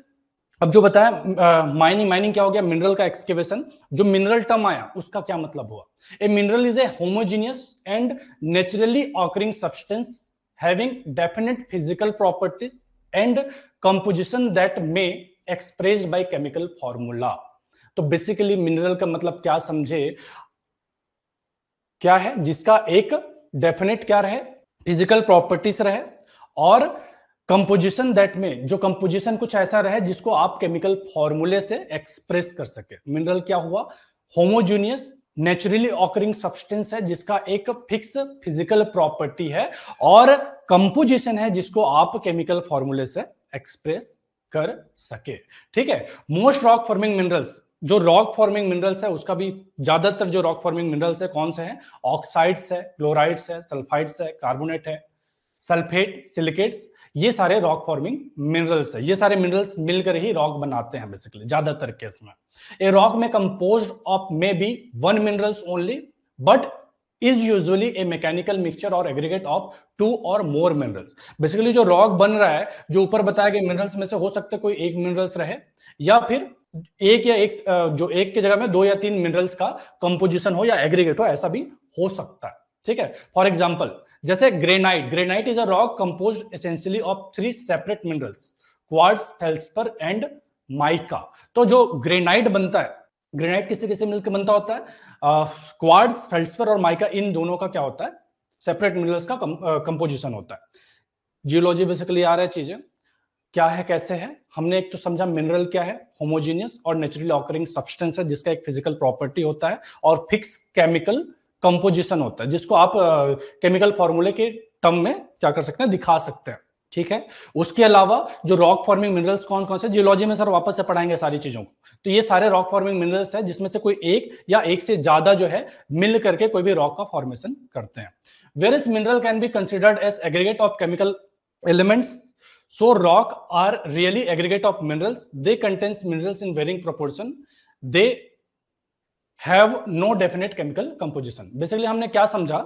A: अब जो बताया माइनिंग क्या हो गया, मिनरल का एक्सकेवेशन। जो मिनरल टर्म आया उसका क्या मतलब हुआ, a mineral is a homogeneous and naturally occurring substance having definite physical properties and composition that may expressed by chemical formula. तो बेसिकली मिनरल का मतलब क्या समझे, क्या है, जिसका एक डेफिनेट क्या रहे, फिजिकल प्रॉपर्टीज रहे, और कंपोजिशन दैट में, जो कंपोजिशन कुछ ऐसा रहे जिसको आप केमिकल फॉर्मूले से एक्सप्रेस कर सके। मिनरल क्या हुआ, होमोजीनियस नेचुरली ऑकरिंग सब्सटेंस है जिसका एक फिक्स फिजिकल प्रॉपर्टी है, और कंपोजिशन है जिसको आप केमिकल फॉर्मूले से एक्सप्रेस कर सके, ठीक है। मोस्ट रॉक फॉर्मिंग मिनरल्स, जो रॉक फॉर्मिंग मिनरल्स है उसका भी ज्यादातर जो रॉक फॉर्मिंग मिनरल्स है कौन से हैं, ऑक्साइड्स है, क्लोराइड्स है, सल्फाइड्स है, कार्बोनेट है, सल्फेट, सिलिकेट्स, ये सारे रॉक फॉर्मिंग मिनरल्स है। ये सारे मिनरल्स मिलकर ही रॉक बनाते हैं बेसिकली ज्यादातर केस में। ए रॉक में composed of may be one minerals only, but is usually A mechanical mixture और एग्रीगेट ऑफ 2 और मोर मिनरल्स। बेसिकली जो रॉक बन रहा है, जो ऊपर बताए गए मिनरल्स में से हो सकता है कोई एक मिनरल्स रहे, या फिर एक या एक, जो एक की जगह में 2 या 3 मिनरल्स का कंपोजिशन हो या एग्रीगेट हो, ऐसा भी हो सकता है, ठीक है। फॉर एग्जांपल जैसे granite, granite is a rock composed essentially of 3 separate minerals, quartz, feldspar and mica. तो जो ग्रेनाइट बनता है, ग्रेनाइट किससे किससे मिलकर बनता होता है, क्वार्ट्ज, फेल्सपर और माइका, इन दोनों का क्या होता है, सेपरेट मिनरल्स का कंपोजिशन होता है। जियोलॉजी बेसिकली आ रहा है चीजें क्या है, कैसे है। हमने एक तो समझा मिनरल क्या है, होमोजीनियस और नेचुरली ऑकरिंग सब्सटेंस है जिसका एक फिजिकल प्रॉपर्टी होता है और फिक्स केमिकल कंपोजिशन होता है, जिसको आप केमिकल फॉर्मूले के टर्म में क्या कर सकते हैं, दिखा सकते हैं, ठीक है। उसके अलावा जो रॉक फॉर्मिंग मिनरल्स कौन कौन से, जियोलॉजी में सर वापस से पढ़ाएंगे सारी चीजों को। तो ये सारे रॉक फॉर्मिंग मिनरल्स है जिसमें से कोई एक या एक से ज्यादा जो है मिल करके कोई भी रॉक का फॉर्मेशन करते हैं। Various mineral can be considered as aggregate of chemical elements So rock are really aggregate of minerals. They contains minerals in varying proportion. They have no definite chemical composition. Basically हमने क्या समझा,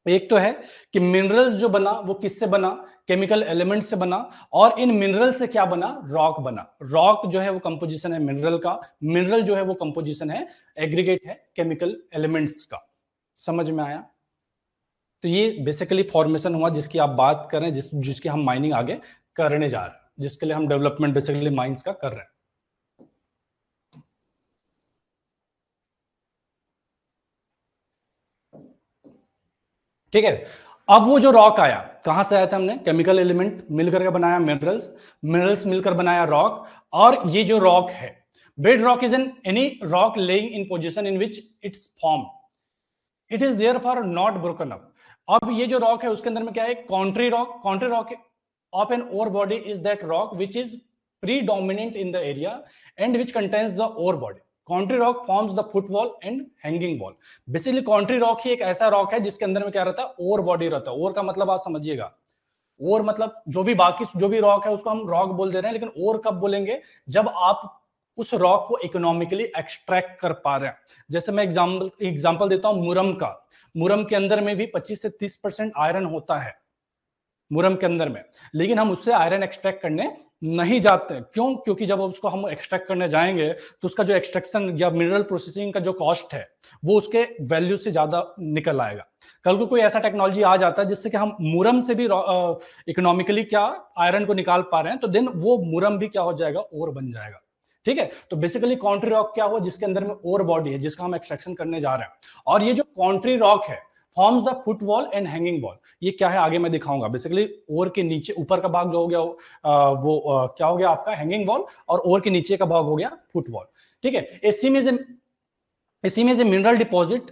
A: एक तो है कि minerals जो बना वो किससे बना, केमिकल एलिमेंट से बना, और इन मिनरल से क्या बना, रॉक बना। रॉक जो है वो कंपोजिशन है मिनरल का, मिनरल जो है वो कंपोजिशन है, एग्रीगेट है केमिकल एलिमेंट्स का। समझ में आया? तो ये बेसिकली फॉर्मेशन हुआ जिसकी आप बात कर रहे हैं, जिसकी हम माइनिंग आगे करने जा रहे हैं, जिसके लिए हम डेवलपमेंट बेसिकली माइंस का कर रहे हैं। ठीक है, अब वो जो रॉक आया कहां से आया था, हमने केमिकल एलिमेंट मिलकर के बनाया मिनरल्स, मिनरल्स मिलकर बनाया रॉक। और ये जो रॉक है, bed rock is an any rock lying in position in which its form, it is there for not broken up. अब ये जो रॉक है उसके अंदर में क्या है, country rock. Country rock of an ore body is that rock which is predominant in the area and which contains the ore body. Country rock forms the footwall and hanging wall. Basically country rock ही एक ऐसा rock है जिसके अंदर में क्या रहता है, ओर बॉडी रहता है। ओर का मतलब आप समझिएगा, ओर मतलब जो भी बाकी जो भी रॉक है उसको हम रॉक बोल दे रहे हैं, लेकिन ओर कब बोलेंगे, जब आप उस रॉक को इकोनॉमिकली एक्सट्रैक्ट कर पा रहे हैं। जैसे मैं एग्जांपल देता हूं मुरम का। मुरम के अंदर में भी 25 से 30% आयरन होता है मुरम के अंदर में, लेकिन हम उससे आयरन एक्सट्रैक्ट करने नहीं जाते। क्यों? क्योंकि जब उसको हम एक्सट्रैक्ट करने जाएंगे तो उसका जो एक्सट्रैक्शन या मिनरल प्रोसेसिंग का जो कॉस्ट है वो उसके वैल्यू से ज्यादा निकल आएगा। कल को कोई ऐसा टेक्नोलॉजी आ जाता है जिससे कि हम मुरम से भी इकोनॉमिकली क्या आयरन को निकाल पा रहे हैं, तो देन वो मुरम भी क्या हो जाएगा, ओर बन जाएगा। ठीक है, तो बेसिकली कॉन्ट्री रॉक क्या हुआ, जिसके अंदर में ओर बॉडी है जिसका हम एक्सट्रैक्शन करने जा रहे हैं। और ये जो कॉन्ट्री रॉक है forms the footwall and hanging wall. ये क्या है आगे मैं दिखाऊंगा। बेसिकली ओर के नीचे ऊपर का भाग जो हो गया क्या हो गया आपका, हैंगिंग वॉल, और ओर के नीचे का भाग हो गया फुटवॉल। ठीक है, a seam is a mineral deposit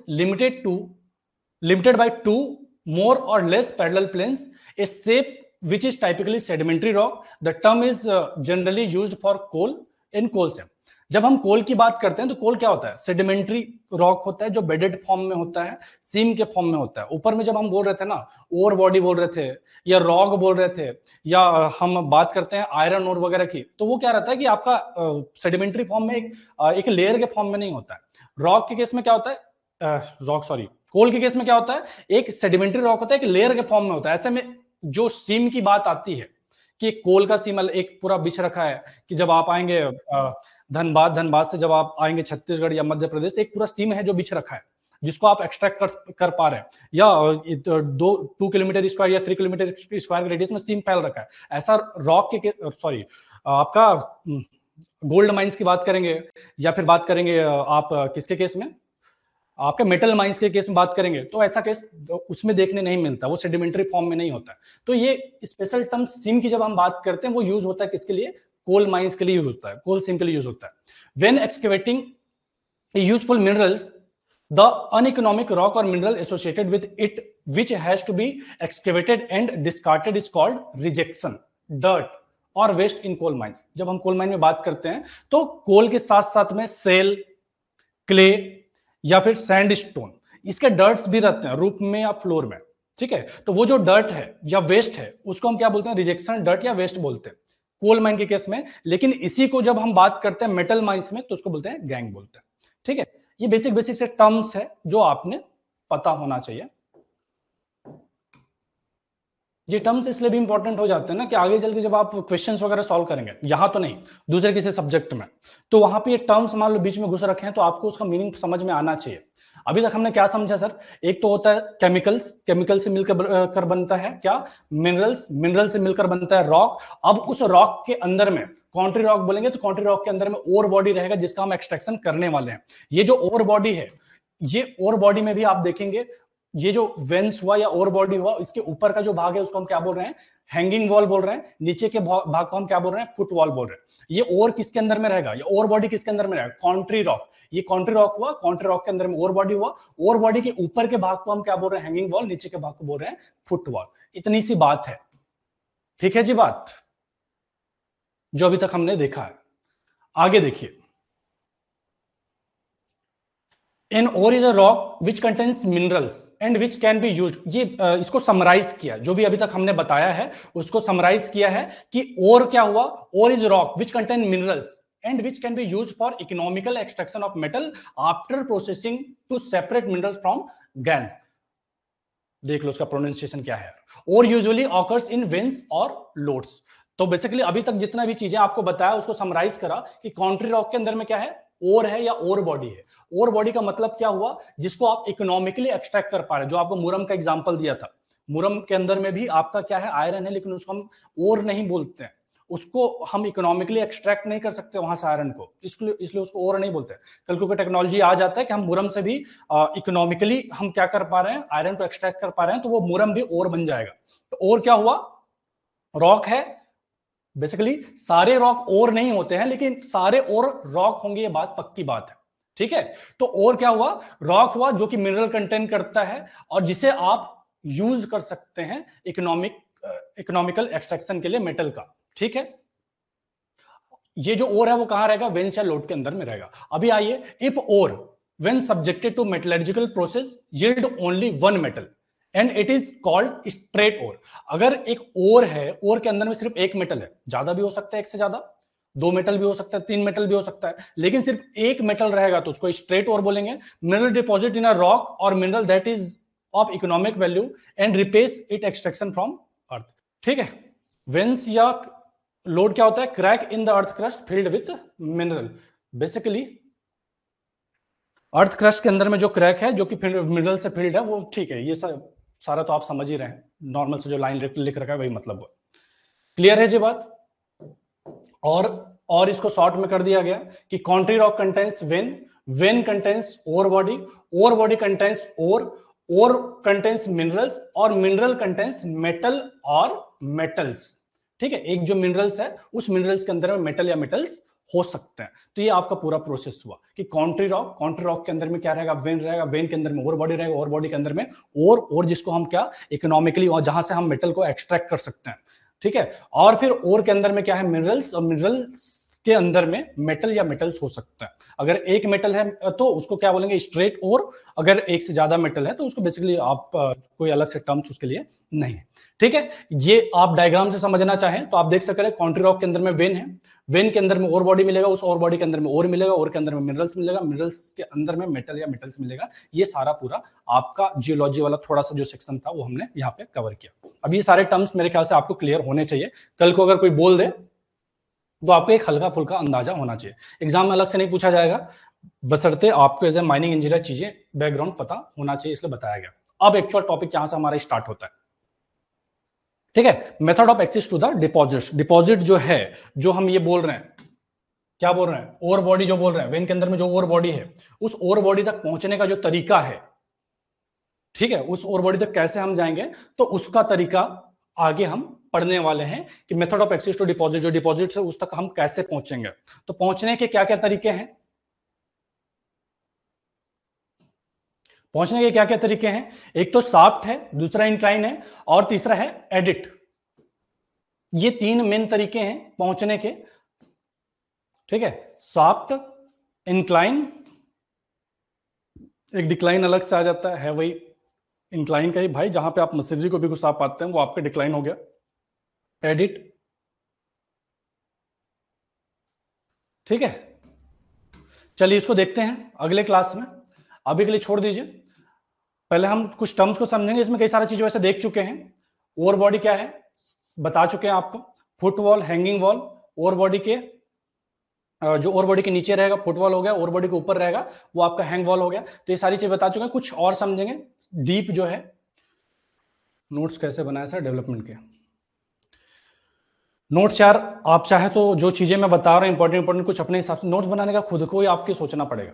A: limited by two more or less parallel planes, a shape which is typically sedimentary rock. The term is generally used for coal in coal seam. जब हम कोल की बात करते हैं तो कोल क्या होता है, सेडिमेंट्री रॉक होता है जो बेडेड फॉर्म में होता है, सीम के फॉर्म में होता है। ऊपर में जब हम बोल रहे थे ना, ओर बॉडी बोल रहे थे या रॉक बोल रहे थे, या हम बात करते हैं आयरन ओर वगैरह की, तो वो क्या रहता है कि आपका सेडिमेंट्री फॉर्म में एक लेयर के फॉर्म में नहीं होता है। रॉक के केस में क्या होता है, कोल के केस में क्या होता है, एक सेडिमेंट्री रॉक होता है, एक लेयर के फॉर्म में होता है। ऐसे में जो सीम की बात आती है कि कोल का सीम एक पूरा बिछ रखा है, कि जब आप आएंगे धनबाद से जब आप आएंगे छत्तीसगढ़ या मध्य प्रदेश, एक पूरा सीम है जो बिछ रखा है जिसको आप एक्सट्रैक्ट कर पा रहे हैं, या 2 किलोमीटर स्क्वायर या 3 किलोमीटर स्क्वायर के रेडियस में सीम फैल रखा है। ऐसा रॉक के आपका गोल्ड माइंस की बात करेंगे, या फिर बात करेंगे आप किसके केस में, आपके मेटल माइंस के केस में बात करेंगे, तो ऐसा केस उसमें देखने नहीं मिलता, वो सेडिमेंट्री फॉर्म में नहीं होता है। तो ये स्पेशल टर्म सीम की जब हम बात करते हैं वो यूज होता है किसके लिए, कोल माइंस के लिए यूज होता है, कोल सीम के लिए यूज होता है। When excavating useful minerals, the uneconomic rock और mineral associated with it which has to be excavated and discarded is called rejection, dirt और वेस्ट इन कोल माइंस। जब हम कोल माइन में बात करते हैं तो कोल के साथ साथ में सेल, क्ले या फिर सैंडस्टोन, इसके डर्ट्स भी रहते हैं रूप में या फ्लोर में। ठीक है, तो वो जो डर्ट है या वेस्ट है उसको हम क्या बोलते हैं, रिजेक्शन डर्ट या वेस्ट बोलते हैं कोल माइन के केस में। लेकिन इसी को जब हम बात करते हैं मेटल माइंस में तो उसको बोलते हैं गैंग बोलते हैं। ठीक है, ये बेसिक से टर्म्स है जो आपने पता होना चाहिए। ये टर्म्स इसलिए भी इंपॉर्टेंट हो जाते हैं ना कि आगे चल के जब आप क्वेश्चंस वगैरह सॉल्व करेंगे, यहां तो नहीं दूसरे किसी सब्जेक्ट में, तो वहां पे ये टर्म्स मान लो बीच में घुस रखे हैं तो आपको उसका मीनिंग समझ में आना चाहिए। अभी तक हमने क्या समझा सर, एक तो होता है केमिकल्स, केमिकल से मिलकर बनता है क्या, मिनरल्स, मिनरल से मिलकर बनता है रॉक। अब उस रॉक के अंदर में कॉन्ट्री रॉक बोलेंगे तो कॉन्ट्री रॉक के अंदर में ओर बॉडी रहेगा जिसका हम एक्सट्रैक्शन करने वाले हैं। ये जो ओर बॉडी है, ये ओर बॉडी में भी आप देखेंगे ये जो वेंस हुआ या ओर बॉडी हुआ, इसके ऊपर का जो भाग है उसको हम क्या बोल रहे हैं, हैंगिंग वॉल बोल रहे हैं। नीचे के भाग को हम क्या बोल रहे हैं, फुट वॉल बोल रहे हैं। ये ओर किसके अंदर में रहेगा, ये ओर बॉडी किसके अंदर में रहेगा, कॉन्ट्री रॉक। ये कॉन्ट्री रॉक हुआ, कॉन्ट्री रॉक के अंदर में ओर बॉडी हुआ। ओर बॉडी के ऊपर के भाग को हम क्या बोल रहे हैं, हैंगिंग वॉल। नीचे के भाग को बोल रहे हैं फुट वॉल। इतनी सी बात है। ठीक है जी, बात जो अभी तक हमने देखा है। आगे देखिए, an ore is a rock which contains minerals and which can be use. ये इसको समराइज किया, जो भी अभी तक हमने बताया है उसको समराइज किया है कि ओर क्या हुआ, ore is rock which contain minerals and which can be use for economical extraction of metal after processing to separate minerals from gas. देख लो उसका प्रोनाउंसिएशन क्या है। और यूजुअली ऑकर्स इन वेन्स और लोड्स। तो बेसिकली अभी तक जितना भी चीजें आपको बताया उसको समराइज करा कि कॉन्ट्री रॉक के अंदर में क्या है, ओर है या ओर बॉडी है। ओर बॉडी का मतलब क्या हुआ, जिसको आप इकोनॉमिकली एक्सट्रैक्ट कर पा रहे हैं। जो आपको मुरम का एग्जांपल दिया था, मुरम के अंदर में भी आपका क्या है, आयरन है, लेकिन उसको हम ओर नहीं बोलते हैं, उसको हम इकोनॉमिकली एक्सट्रैक्ट नहीं कर सकते वहां से आयरन को, इसलिए उसको ओर नहीं बोलते। कल को टेक्नोलॉजी आ जाता है कि हम मुरम से भी इकोनॉमिकली हम क्या कर पा रहे हैं, आयरन को एक्सट्रैक्ट कर पा रहे हैं, तो वो मुरम भी ओर बन जाएगा। तो ओर क्या हुआ, रॉक है। बेसिकली सारे रॉक ओर नहीं होते हैं, लेकिन सारे ओर रॉक होंगे, ये बात पक्की बात है। ठीक है, तो ओर क्या हुआ, रॉक हुआ जो कि मिनरल कंटेन करता है और जिसे आप यूज कर सकते हैं इकोनॉमिकल एक्सट्रैक्शन के लिए मेटल का। ठीक है, ये जो ओर है वो कहां रहेगा, वेंस या लोड के अंदर में रहेगा। अभी आइए, if ore when subjected to metallurgical process yield only one metal and it is called straight ore. अगर एक ओर है, ओर के अंदर में सिर्फ एक मेटल है, ज्यादा भी हो सकता है, एक से ज्यादा, दो मेटल भी हो सकता है, तीन मेटल भी हो सकता है, लेकिन सिर्फ एक मेटल रहेगा तो उसको स्ट्रेट ओर बोलेंगे। Mineral deposit in a rock और mineral that is of economic value and repays it extraction from earth. ठीक है, वेंस या लोड क्या होता है, crack in the earth crust filled with mineral. Basically earth crust के अंदर में जो क्रैक है जो कि मिनरल से फिल्ड है वो, ठीक है, ये सारा तो आप समझ ही रहे हैं, नॉर्मल से जो लाइन लिख रखा है वही मतलब हुआ। क्लियर है जी बात। और इसको शॉर्ट में कर दिया गया कि country rock contains vein contains ore body contains ore contains minerals और मिनरल कंटेंस मेटल और मेटल्स। ठीक है, एक जो मिनरल्स है उस मिनरल्स के अंदर में मेटल या मेटल्स हो सकते हैं। तो ये आपका पूरा प्रोसेस हुआ कि कॉन्ट्री रॉक के अंदर में क्या रहेगा, वेन के अंदर में ओर बॉडी रहेगा, ओर बॉडी के अंदर में और जिसको हम क्या इकोनॉमिकली, और जहां से हम मेटल को एक्सट्रैक्ट कर सकते हैं। ठीक है, और फिर ओर के अंदर में क्या है, मिनरल्स, और मिनरल्स के अंदर में मेटल या मेटल्स हो सकता है। अगर एक मेटल है तो उसको क्या बोलेंगे, स्ट्रेट ओर। अगर एक से ज्यादा मेटल है तो उसको बेसिकली आप कोई अलग से टर्म्स उसके लिए नहीं है। ठीक है, ये आप डायग्राम से समझना चाहें तो आप देख सकते हैं, कॉन्ट्री रॉक के अंदर में वेन है, वेन के अंदर में ओर बॉडी मिलेगा, उस ओर बॉडी के अंदर में ओर मिलेगा, ओर के अंदर में मिनरल्स मिलेगा, मिनरल्स के अंदर में मेटल या मेटल्स मिलेगा। ये सारा पूरा आपका जियोलॉजी वाला थोड़ा सा जो सेक्शन था वो हमने यहाँ पे कवर किया। अब ये सारे टर्म्स मेरे ख्याल से आपको क्लियर होने चाहिए। कल को अगर कोई बोल दे तो आपको एक हल्का फुल्का अंदाजा होना चाहिए। एग्जाम में अलग से नहीं पूछा जाएगा, बशर्ते आपको एज ए माइनिंग इंजीनियर चीजें बैकग्राउंड पता होना चाहिए, इसलिए बताया गया। अब एक्चुअल टॉपिक यहां से हमारा स्टार्ट होता है। ठीक है, method of access to the deposit. Deposit जो है, जो हम ये बोल रहे हैं, क्या बोल रहे हैं, ओर बॉडी जो बोल रहे हैं, वेन के अंदर में जो ओर बॉडी है, उस ओर बॉडी तक पहुंचने का जो तरीका है, ठीक है, उस ओर बॉडी तक कैसे हम जाएंगे, तो उसका तरीका आगे हम पढ़ने वाले हैं कि method of access to deposit, जो डिपॉजिट है उस तक हम कैसे पहुंचेंगे। तो पहुंचने के क्या क्या तरीके हैं, पहुंचने के क्या क्या तरीके हैं, एक तो शाफ्ट है, दूसरा इंक्लाइन है और तीसरा है एडिट। ये तीन मेन तरीके हैं पहुंचने के। ठीक है, शाफ्ट, इंक्लाइन, एक डिक्लाइन अलग से आ जाता है वही इंक्लाइन का ही भाई, जहां पे आप मशीनरी को भी घुसा पाते हैं वो आपका डिक्लाइन हो गया। एडिट, ठीक है, चलिए इसको देखते हैं अगले क्लास में, अभी के लिए छोड़ दीजिए। पहले हम कुछ टर्म्स को समझेंगे, इसमें कई सारी चीजें वैसे देख चुके हैं। ओवर बॉडी क्या है बता चुके हैं आपको, foot wall, hanging wall, over body के जो ओवर बॉडी के नीचे रहेगा फुटवॉल हो गया, ओवर बॉडी के ऊपर रहेगा वो आपका हैंग वॉल हो गया। तो ये सारी चीज बता चुके हैं, कुछ और समझेंगे डीप जो है। नोट्स कैसे बनाया सर डेवलपमेंट के नोट्स, यार आप चाहे तो जो चीजें मैं बता रहा हूं इंपॉर्टेंट कुछ अपने हिसाब से नोट्स बनाने का खुद को ही आपके सोचना पड़ेगा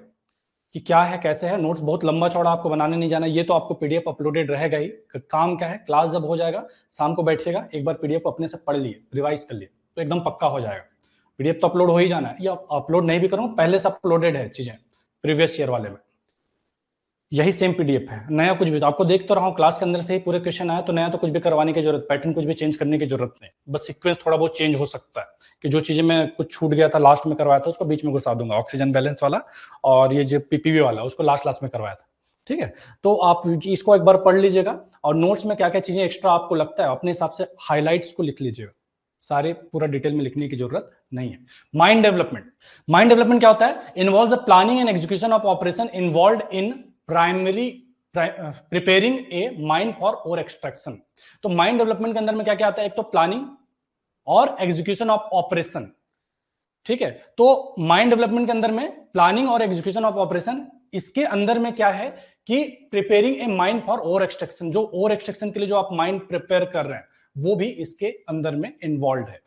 A: कि क्या है कैसे है। नोट्स बहुत लंबा चौड़ा आपको बनाने नहीं जाना, ये तो आपको पीडीएफ अपलोडेड रहेगा ही। काम क्या है, क्लास जब हो जाएगा शाम को बैठिएगा, एक बार पीडीएफ अपने से पढ़ लिए, रिवाइज कर लिए, तो एकदम पक्का हो जाएगा। पीडीएफ तो अपलोड हो ही जाना है, या अपलोड नहीं भी करूँ पहले से अपलोडेड है चीजें प्रीवियस ईयर वाले में। यही सेम पीडीएफ है, नया कुछ भी। तो आपको देख तो रहा हूँ क्लास के अंदर से ही पूरे क्वेश्चन आया, तो नया तो कुछ भी करवाने की जरूरत, पैटर्न कुछ भी चेंज करने की जरूरत नहीं, बस सीक्वेंस थोड़ा बहुत चेंज हो सकता है कि जो चीजें मैं कुछ छूट गया था लास्ट में करवाया था उसको बीच में घुसा दूंगा, ऑक्सीजन बैलेंस वाला और ये जो पीपीवी वाला उसको लास्ट में करवाया था। ठीक है, तो आप इसको एक बार पढ़ लीजिएगा और नोट्स में क्या क्या चीजें एक्स्ट्रा आपको लगता है अपने हिसाब से हाईलाइट्स को लिख लीजिएगा, सारे पूरा डिटेल में लिखने की जरूरत नहीं है। माइंड डेवलपमेंट, माइंड डेवलपमेंट क्या होता है? Involve the planning and execution of operation involve in primary preparing a mine for ore extraction. तो माइंड डेवलपमेंट के अंदर में क्या क्या आता है? एक तो प्लानिंग और एग्जीक्यूशन ऑफ ऑपरेशन। ठीक है, तो माइंड डेवलपमेंट के अंदर में प्लानिंग और एग्जीक्यूशन ऑफ ऑपरेशन, इसके अंदर में क्या है कि preparing a mine for ore extraction, जो ओर एक्सट्रैक्शन के लिए जो आप माइंड प्रिपेयर कर रहे हैं वो भी इसके अंदर में इन्वॉल्व है।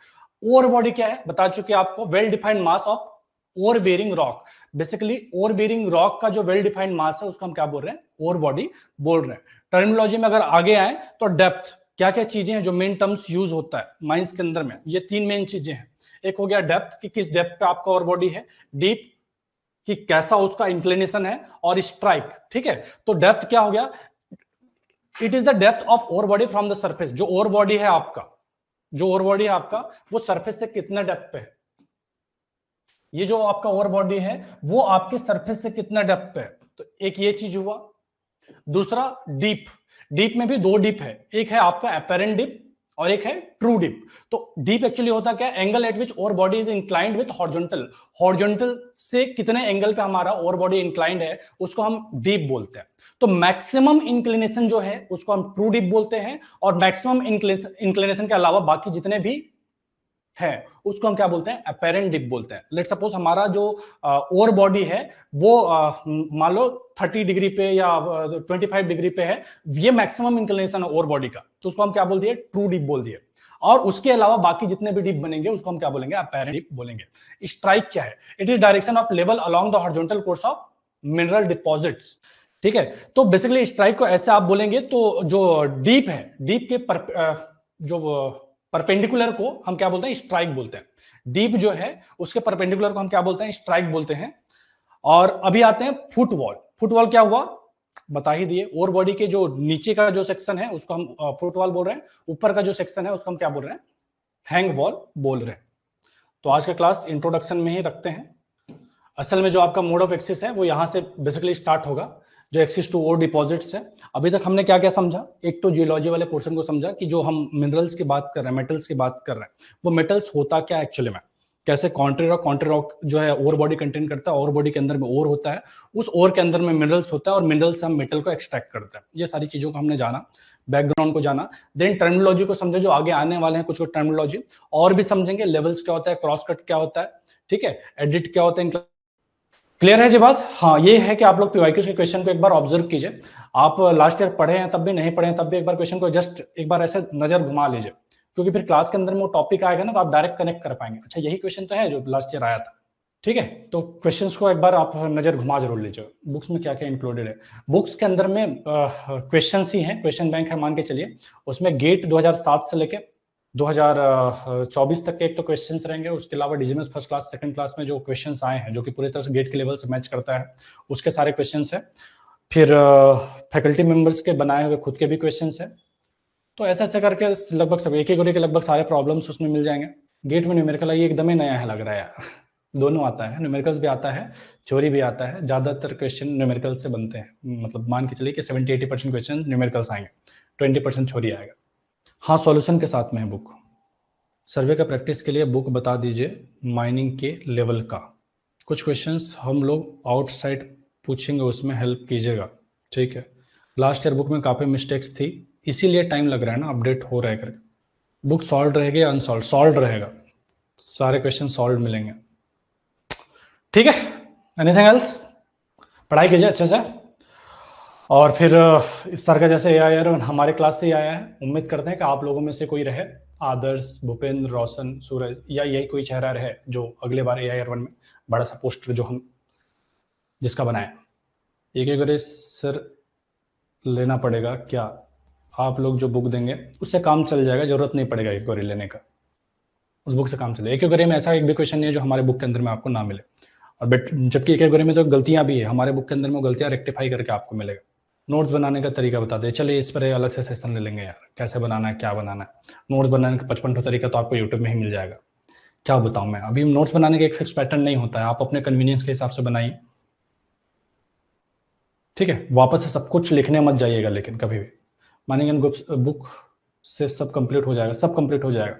A: ओर बॉडी क्या है बता चुके आपको, well defined mass of ore bearing rock. Basically ore bearing rock का जो वेल डिफाइंड मास है उसको हम क्या बोल रहे हैं? ओर बॉडी बोल रहे हैं। टर्मिनोलॉजी में अगर आगे आए तो डेप्थ, क्या क्या चीजें हैं जो मेन टर्म्स यूज होता है माइंस के अंदर में, ये तीन मेन चीजें हैं। एक हो गया डेप्थ कि किस डेप्थ पे आपका ओर बॉडी है, डीप कि कैसा उसका इंक्लिनेशन है, और स्ट्राइक। ठीक है, तो डेप्थ क्या हो गया? It is the depth of ore body from the surface. जो ओर बॉडी है आपका, जो ओर बॉडी है आपका वो सरफेस से कितना डेप्थ पे है, ये जो आपका ओवर बॉडी है वो आपके सरफेस से कितना डेप्थ पे है। तो एक ये चीज हुआ। दूसरा डीप, डीप में भी दो डीप है, एक है आपका अपेरेंट डीप और एक है ट्रू डीप। तो डीप एक्चुअली होता क्या है? Angle eight which over body is inclined with horizontal. Horizontal से कितने एंगल पे हमारा ओवर बॉडी इंक्लाइंड है उसको हम डीप बोलते हैं। तो मैक्सिमम इंक्लिनेशन जो है उसको हम ट्रू डीप बोलते हैं, और मैक्सिमम इंक्लिनेशन के अलावा बाकी जितने भी है उसको हम क्या बोलते हैं? अपेरेंट डिप बोलते हैं। लेट सपोज हमारा जो ओवर बॉडी है वो मान लो 30 डिग्री पे या 25 डिग्री पे है, ये मैक्सिमम इंक्लिनेशन है ओवर बॉडी का, तो उसको हम क्या बोल दिए? ट्रू डिप बोल दिए। और उसके अलावा बाकी जितने भी डिप बनेंगे उसको हम क्या बोलेंगे? अपेरेंट डिप बोलेंगे। स्ट्राइक क्या है? It is direction of level along the horizontal course of mineral deposits. ठीक है, तो बेसिकली स्ट्राइक को ऐसे आप बोलेंगे। तो जो डीप है, डीप के जो परपेंडिकुलर को हम क्या बोलते हैं? स्ट्राइक बोलते हैं। डीप जो है उसके परपेंडिकुलर को हम क्या बोलते हैं? स्ट्राइक बोलते हैं। और अभी आते हैं फुटवॉल। फुटवॉल क्या हुआ बता ही दिए, ओवर बॉडी के जो नीचे का जो सेक्शन है उसको हम फुटवॉल बोल रहे हैं, ऊपर का जो सेक्शन है उसको हम क्या बोल रहे हैं? हैंग वॉल बोल रहे हैं। तो आज का क्लास इंट्रोडक्शन में ही रखते हैं। असल में जो आपका मोड ऑफ एक्सिस है वो यहां से बेसिकली स्टार्ट होगा, जो एक्सिस टू ओर डिपॉजिट्स है। अभी तक हमने क्या क्या समझा? एक तो जियोलॉजी वाले पोर्शन को समझा कि जो हम मिनरल्स की बात कर रहे हैं, मेटल्स की बात कर रहे हैं, वो मेटल्स होता क्या एक्चुअली में, कैसे कॉन्ट्री रॉक जो है ओर बॉडी कंटेन करता है, ओर बॉडी के अंदर में ओर होता है, उस ओर के अंदर में मिनरल्स होता है और मिनरल्स से हम मेटल को एक्सट्रैक्ट करते हैं। ये सारी चीजों को हमने जाना, बैकग्राउंड को जाना। देन टर्मिनोलॉजी को समझे, जो आगे आने वाले हैं कुछ कुछ टर्मिनोलॉजी और भी समझेंगे। लेवल्स क्या होता है, क्रॉस कट क्या होता है, ठीक है, एडिट क्या होता है। क्लियर है जी बात? हाँ, ये है कि आप लोग पीवाईक्यूज के क्वेश्चन को एक बार ऑब्जर्व कीजिए। आप लास्ट ईयर पढ़े हैं तब भी, नहीं पढ़े हैं तब भी, एक बार क्वेश्चन को जस्ट एक बार ऐसे नजर घुमा लीजिए, क्योंकि फिर क्लास के अंदर में वो टॉपिक आएगा ना तो आप डायरेक्ट कनेक्ट कर पाएंगे। अच्छा, यही क्वेश्चन तो है जो लास्ट ईयर आया था। ठीक है, तो क्वेश्चंस को एक बार आप नजर घुमा जरूर लीजिए, बुक्स में क्या क्या इंक्लूडेड है। बुक्स के अंदर में क्वेश्चन ही है, क्वेश्चन बैंक है मान के चलिए। उसमें गेट 2007 से लेके 2024 तक के एक तो क्वेश्चंस रहेंगे, उसके अलावा DGMS first class second class में जो क्वेश्चंस आए हैं जो कि पूरी तरह से गेट के लेवल से मैच करता है, उसके सारे क्वेश्चंस हैं। फिर फैकल्टी मेंबर्स के बनाए हुए खुद के भी क्वेश्चंस हैं। तो ऐसे ऐसे करके लगभग सब एक ही के लगभग सारे प्रॉब्लम्स उसमें मिल जाएंगे। गेट में न्यूमेरिकल ये एकदम ही नया है लग रहा है यार, दोनों आता है, न्यूमेरिकल्स भी आता है, थ्योरी भी आता है। ज्यादातर क्वेश्चन न्यूमेरिकल से बनते हैं, मतलब मान के चलिए कि 70-80% क्वेश्चन न्यूमेरिकल्स आएंगे, 20% थ्योरी आएगा। हाँ, सॉल्यूशन के साथ में है बुक। सर्वे का प्रैक्टिस के लिए बुक बता दीजिए माइनिंग के लेवल का। कुछ क्वेश्चंस हम लोग आउटसाइड पूछेंगे, उसमें हेल्प कीजिएगा, ठीक है। लास्ट ईयर बुक में काफ़ी मिस्टेक्स थी, इसीलिए टाइम लग रहा है ना, अपडेट हो रहा है करके। बुक सॉल्व रहेगी या अनसॉल्व? सॉल्व रहेगा, सारे क्वेश्चन सॉल्व मिलेंगे, ठीक है। Anything else? पढ़ाई कीजिए अच्छे से। और फिर इस सर का जैसे AIR हमारे क्लास से ही आया है, उम्मीद करते हैं कि आप लोगों में से कोई रहे, आदर्श, भूपेंद्र, रोशन, सूरज, या यही कोई चेहरा रहे जो अगले बार AIR 1 में बड़ा सा पोस्टर जो हम जिसका बनाए। एक एक सर लेना पड़ेगा क्या? आप लोग जो बुक देंगे उससे काम चल जाएगा, जरूरत नहीं पड़ेगा एक बार लेने का, उस बुक से काम चलेगा। एक में ऐसा एक भी क्वेश्चन नहीं है जो हमारे बुक के अंदर में आपको ना मिले। और जबकि एक कैटेगरी में तो गलतियां भी है, हमारे बुक के अंदर में वो गलतियां रेक्टिफाई करके आपको मिलेगा। नोट्स बनाने का तरीका बता दे, चलिए इस पर अलग से सेशन ले लेंगे यार, कैसे बनाना है, क्या बनाना है। नोट्स बनाने का 55 तरीका तो आपको यूट्यूब में ही मिल जाएगा। क्या बताऊं मैं, अभी नोट्स बनाने का एक फिक्स पैटर्न नहीं होता है, आप अपने कन्वीनियंस के हिसाब से बनाइए, ठीक है। वापस से सब कुछ लिखने मत जाइएगा, लेकिन कभी भी मानेंगे बुक से सब कंप्लीट हो जाएगा, सब कंप्लीट हो जाएगा।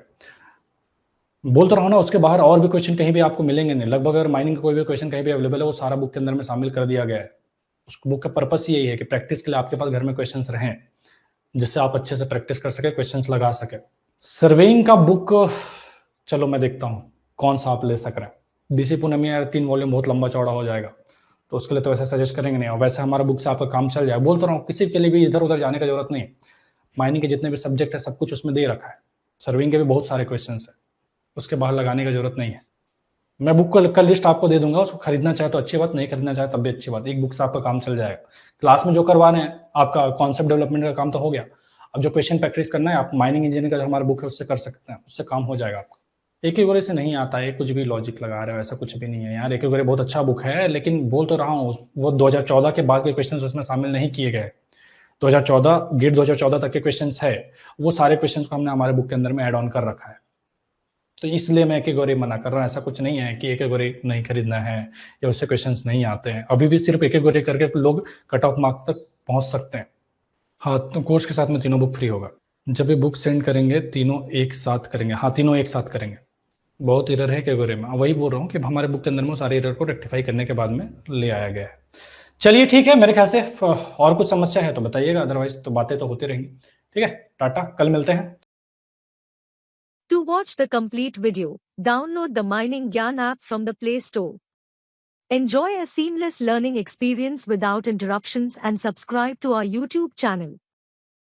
A: बोल तो रहा हूं ना, उसके बाहर और भी क्वेश्चन कहीं भी आपको मिलेंगे नहीं। लगभग अगर माइनिंग का कोई भी क्वेश्चन कहीं भी अवेलेबल है, वो सारा बुक के अंदर में शामिल कर दिया गया है। उस बुक का पर्पस यही है कि प्रैक्टिस के लिए आपके पास घर में क्वेश्चंस रहें, जिससे आप अच्छे से प्रैक्टिस कर सके, क्वेश्चंस लगा सके। सर्वेइंग का बुक चलो मैं देखता हूँ कौन सा आप ले सक रहे हैं। बीसी पूनमी यार 3 वॉल्यूम बहुत लंबा चौड़ा हो जाएगा, तो उसके लिए तो वैसे सजेस्ट करेंगे नहीं। और वैसे हमारा बुक से आपका काम चल जाए, बोल तो रहा हूँ, किसी के लिए भी इधर उधर जाने का जरूरत नहीं। माइनिंग के जितने भी सब्जेक्ट है सब कुछ उसमें दे रखा है, सर्विंग के भी बहुत सारे क्वेश्चन है, उसके बाहर लगाने की जरूरत नहीं है। मैं बुक का लिस्ट आपको दे दूंगा, उसको खरीदना चाहे तो अच्छी बात, नहीं खरीदना चाहे तब भी अच्छी बात। एक बुक से आपका काम चल जाएगा। क्लास में जो करवा रहे हैं आपका कॉन्सेप्ट डेवलपमेंट का काम तो हो गया, अब जो क्वेश्चन प्रैक्टिस करना है आप माइनिंग इंजीनियरिंग का जो हमारा बुक है उससे कर सकते हैं, उससे काम हो जाएगा आपका। एक ही से नहीं आता है, कुछ भी लॉजिक लगा रहे हो, ऐसा कुछ भी नहीं है यार। एक बहुत अच्छा बुक है, लेकिन बोल तो रहा हूँ वो 2014 के बाद के क्वेश्चन उसमें शामिल नहीं किए गए। 2014 गेट 2014 तक के क्वेश्चंस है, वो सारे क्वेश्चंस को हमने हमारे बुक के अंदर में ऐड ऑन कर रखा है। तो इसलिए मैं कैटेगरी मना कर रहा हूँ। ऐसा कुछ नहीं है कि कैटेगरी नहीं खरीदना है या उससे क्वेश्चंस नहीं आते हैं। अभी भी सिर्फ कैटेगरी करके लोग कट ऑफ मार्क्स तक पहुंच सकते हैं। हाँ, तो कोर्स के साथ में तीनों बुक फ्री होगा। जब भी बुक सेंड करेंगे तीनों एक साथ करेंगे। हाँ, तीनों एक साथ करेंगे। बहुत एरर है कैटेगरी में, वही बोल रहा हूँ कि हमारे बुक के अंदर में सारे एरर को रेक्टिफाई करने के बाद में ले आया गया है। चलिए ठीक है, मेरे ख्याल से और कुछ समस्या है तो बताइएगा, अदरवाइज तो बातें तो होती रहेंगी। ठीक है, टाटा, कल मिलते हैं।
B: To watch the complete video, download the Mining Gyan app from the Play Store. Enjoy a seamless learning experience without interruptions and subscribe to our YouTube channel.